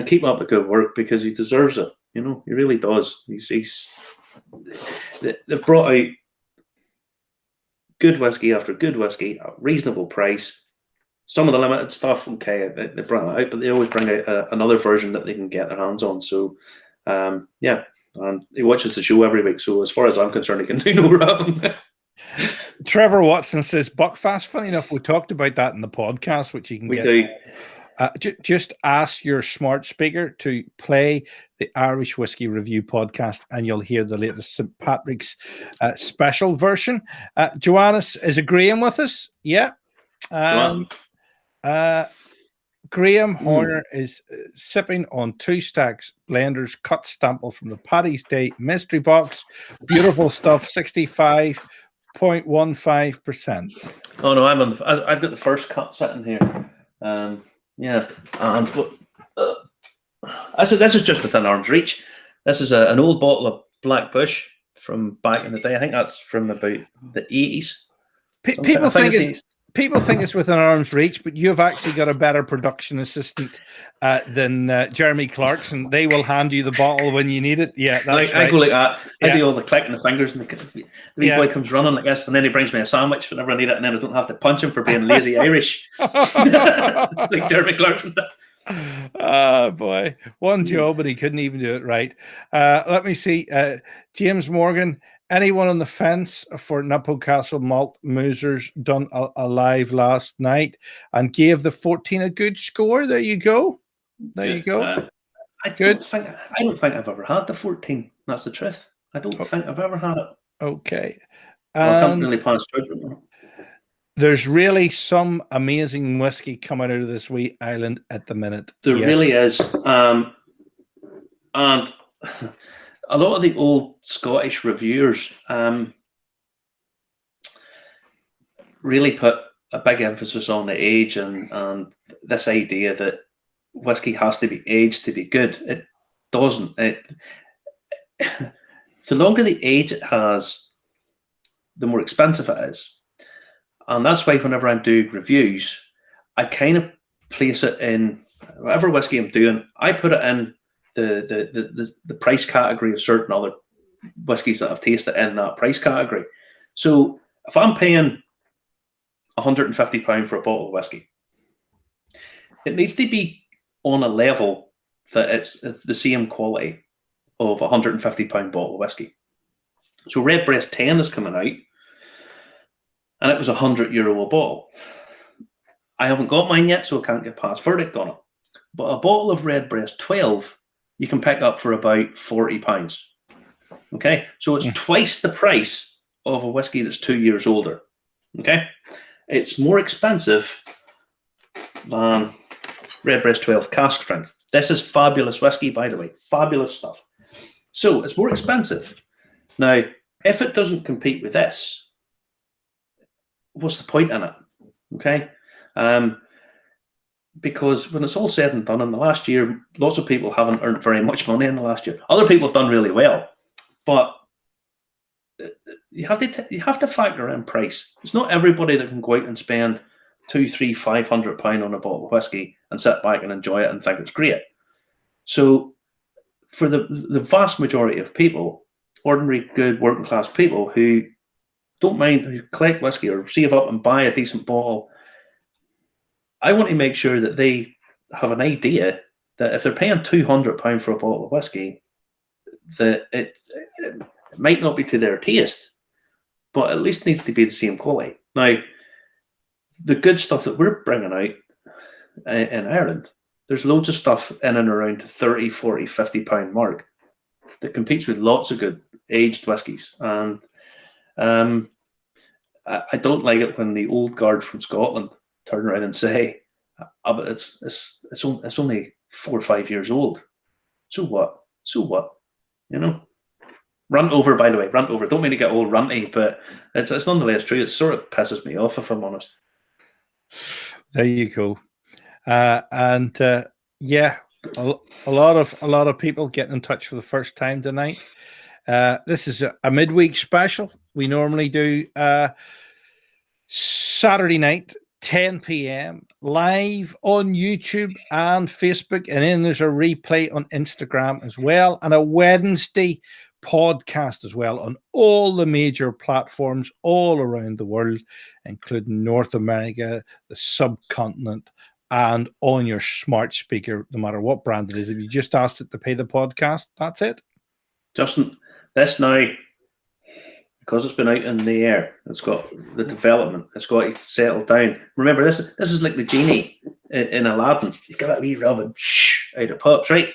Speaker 2: keep up the good work because he deserves it. You know, he really does. They've brought out good whiskey after good whiskey at a reasonable price. Some of the limited stuff, okay, they bring it out, but they always bring out another version that they can get their hands on. So, yeah. And he watches the show every week, so as far as I'm concerned, he can do no wrong.
Speaker 1: Trevor Watson says Buckfast. Funny enough, we talked about that in the podcast, which you can get.
Speaker 2: We
Speaker 1: do. Just ask your smart speaker to play the Irish Whiskey Review podcast, and you'll hear the latest St. Patrick's special version. Joannis is agreeing with us. Yeah. Graham Horner is sipping on 2 Stacks Blenders cut sample from the Paddy's Day mystery box. Beautiful stuff, 65.15%.
Speaker 2: Oh no, I've got the first cut sitting here. Yeah, and this is just within arm's reach. This is an old bottle of Black Bush from back in the day. I think that's from about the 80s.
Speaker 1: People think it's within arm's reach, but you've actually got a better production assistant than Jeremy Clarkson. They will hand you the bottle when you need it. Yeah, that's right.
Speaker 2: I go like that. I do all the clicking the fingers, and the wee boy comes running like this, and then he brings me a sandwich whenever I need it, and then I don't have to punch him for being lazy Irish, like Jeremy Clarkson did.
Speaker 1: Oh boy, one job, but he couldn't even do it right. Let me see. James Morgan. Anyone on the fence for Napple Castle Malt Moosers done a live last night and gave the 14 a good score? There you go. There you go.
Speaker 2: I don't think I've ever had the 14. That's the truth. I don't think I've ever had it.
Speaker 1: Okay.
Speaker 2: I can't really pass judgment.
Speaker 1: There's really some amazing whiskey coming out of this wee island at the minute.
Speaker 2: There really is. And a lot of the old Scottish reviewers really put a big emphasis on the age and this idea that whiskey has to be aged to be good. It doesn't. The longer the age it has, the more expensive it is. And that's why whenever I'm doing reviews, I kind of place it in whatever whiskey I'm doing. I put it in the price category of certain other whiskies that I've tasted in that price category. So if I'm paying £150 for a bottle of whiskey, it needs to be on a level that it's the same quality of a £150 bottle of whiskey. So Redbreast 10 is coming out, and it was €100 a bottle. I haven't got mine yet, so I can't get past verdict on it. But a bottle of Redbreast 12 you can pick up for about £40. Okay, so it's twice the price of a whiskey that's 2 years older. Okay, it's more expensive than Redbreast 12 cask strength. This is fabulous whiskey, by the way, fabulous stuff. So it's more expensive. Now, if it doesn't compete with this, what's the point in it? Okay, because when it's all said and done, in the last year, lots of people haven't earned very much money in the last year. Other people have done really well, but you have to factor in price. It's not everybody that can go out and spend £200, £300, £500 on a bottle of whiskey and sit back and enjoy it and think it's great. So for the vast majority of people, ordinary, good, working class people who don't mind, who collect whiskey or save up and buy a decent bottle, I want to make sure that they have an idea that if they're paying £200 for a bottle of whiskey, that it might not be to their taste, but at least needs to be the same quality. Now, the good stuff that we're bringing out in Ireland, there's loads of stuff in and around the £30, £40, £50 mark that competes with lots of good aged whiskies. And I don't like it when the old guard from Scotland turn around and say, but it's only 4 or 5 years old. So what? You know? Rant over, by the way, rant over. Don't mean to get all ranty, but it's nonetheless true. It sort of pisses me off, if I'm honest.
Speaker 1: There you go. Yeah, a lot of people getting in touch for the first time tonight. This is a midweek special. We normally do Saturday night, 10 p.m. live on YouTube and Facebook, and then there's a replay on Instagram as well, and a Wednesday podcast as well on all the major platforms all around the world, including North America, the subcontinent, and on your smart speaker, no matter what brand it is. If you just asked it to pay the podcast, that's it.
Speaker 2: Justin, this now, because it's been out in the air, it's got the development, it's got to settle down. Remember, this is like the genie in Aladdin. You give it a wee rub and out it pops, right?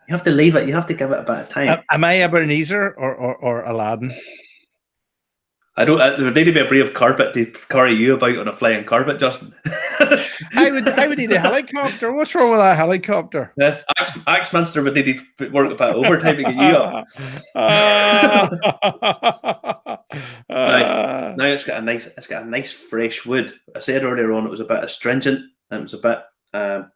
Speaker 2: You have to leave it. You have to give it a bit of time.
Speaker 1: Am I Ebenezer or Aladdin?
Speaker 2: I don't. There would need to be a brave carpet to carry you about on a flying carpet, Justin.
Speaker 1: I would need a helicopter. What's wrong with that helicopter?
Speaker 2: Yeah, Axminster would need to work a bit overtime to get you up. Now it's got a nice fresh wood. I said earlier on it was a bit astringent and it was a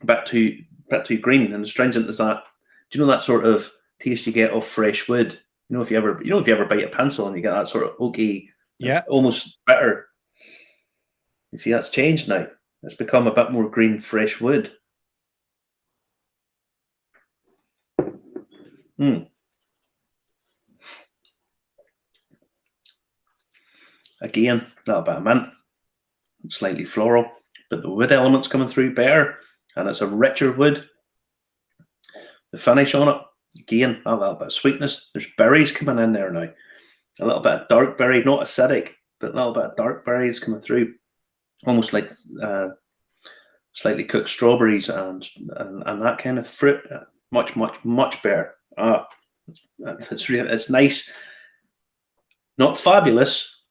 Speaker 2: bit too green. And astringent is that. Do you know that sort of taste you get off fresh wood? You know if you ever bite a pencil and you get that sort of oaky, almost bitter. You see, that's changed now. It's become a bit more green, fresh wood. Again, a little bit of mint, slightly floral, but the wood element's coming through better, and it's a richer wood. The finish on it, again, a little bit of sweetness. There's berries coming in there now. A little bit of dark berry, not acidic, but a little bit of dark berries coming through. Almost like slightly cooked strawberries and that kind of fruit. Much better. It's nice. Not fabulous,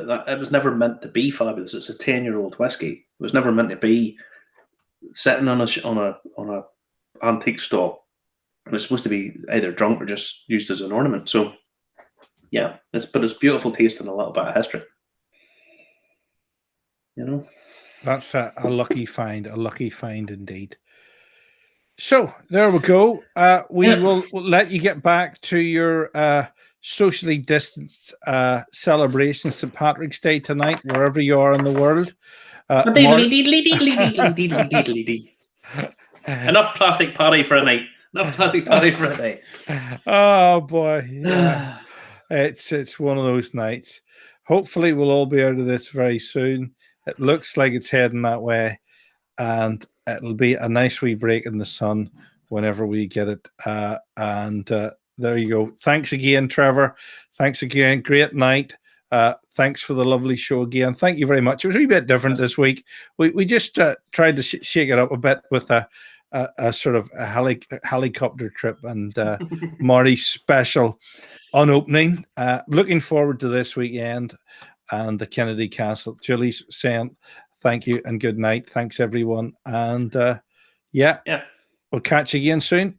Speaker 2: But it was never meant to be fabulous. It's a 10-year-old whiskey. It was never meant to be sitting on a antique stall. It was supposed to be either drunk or just used as an ornament. So, yeah, it's beautiful taste and a little bit of history. You know,
Speaker 1: that's a lucky find indeed. So there we go. We'll let you get back to your socially distanced celebration St. Patrick's Day tonight, wherever you are in the world.
Speaker 2: Enough plastic party for a night. Enough plastic party for a day.
Speaker 1: Oh boy, yeah. It's one of those nights. Hopefully, we'll all be out of this very soon. It looks like it's heading that way, and it'll be a nice wee break in the sun whenever we get it. There you go. Thanks again, Trevor. Thanks again. Great night. Thanks for the lovely show again. Thank you very much. It was a wee bit different this week. We just tried to shake it up a bit with a sort of a helicopter trip and Marty's special unopening. Looking forward to this weekend and the Kennedy Castle. Julie's saying thank you and good night. Thanks, everyone. And we'll catch you again soon.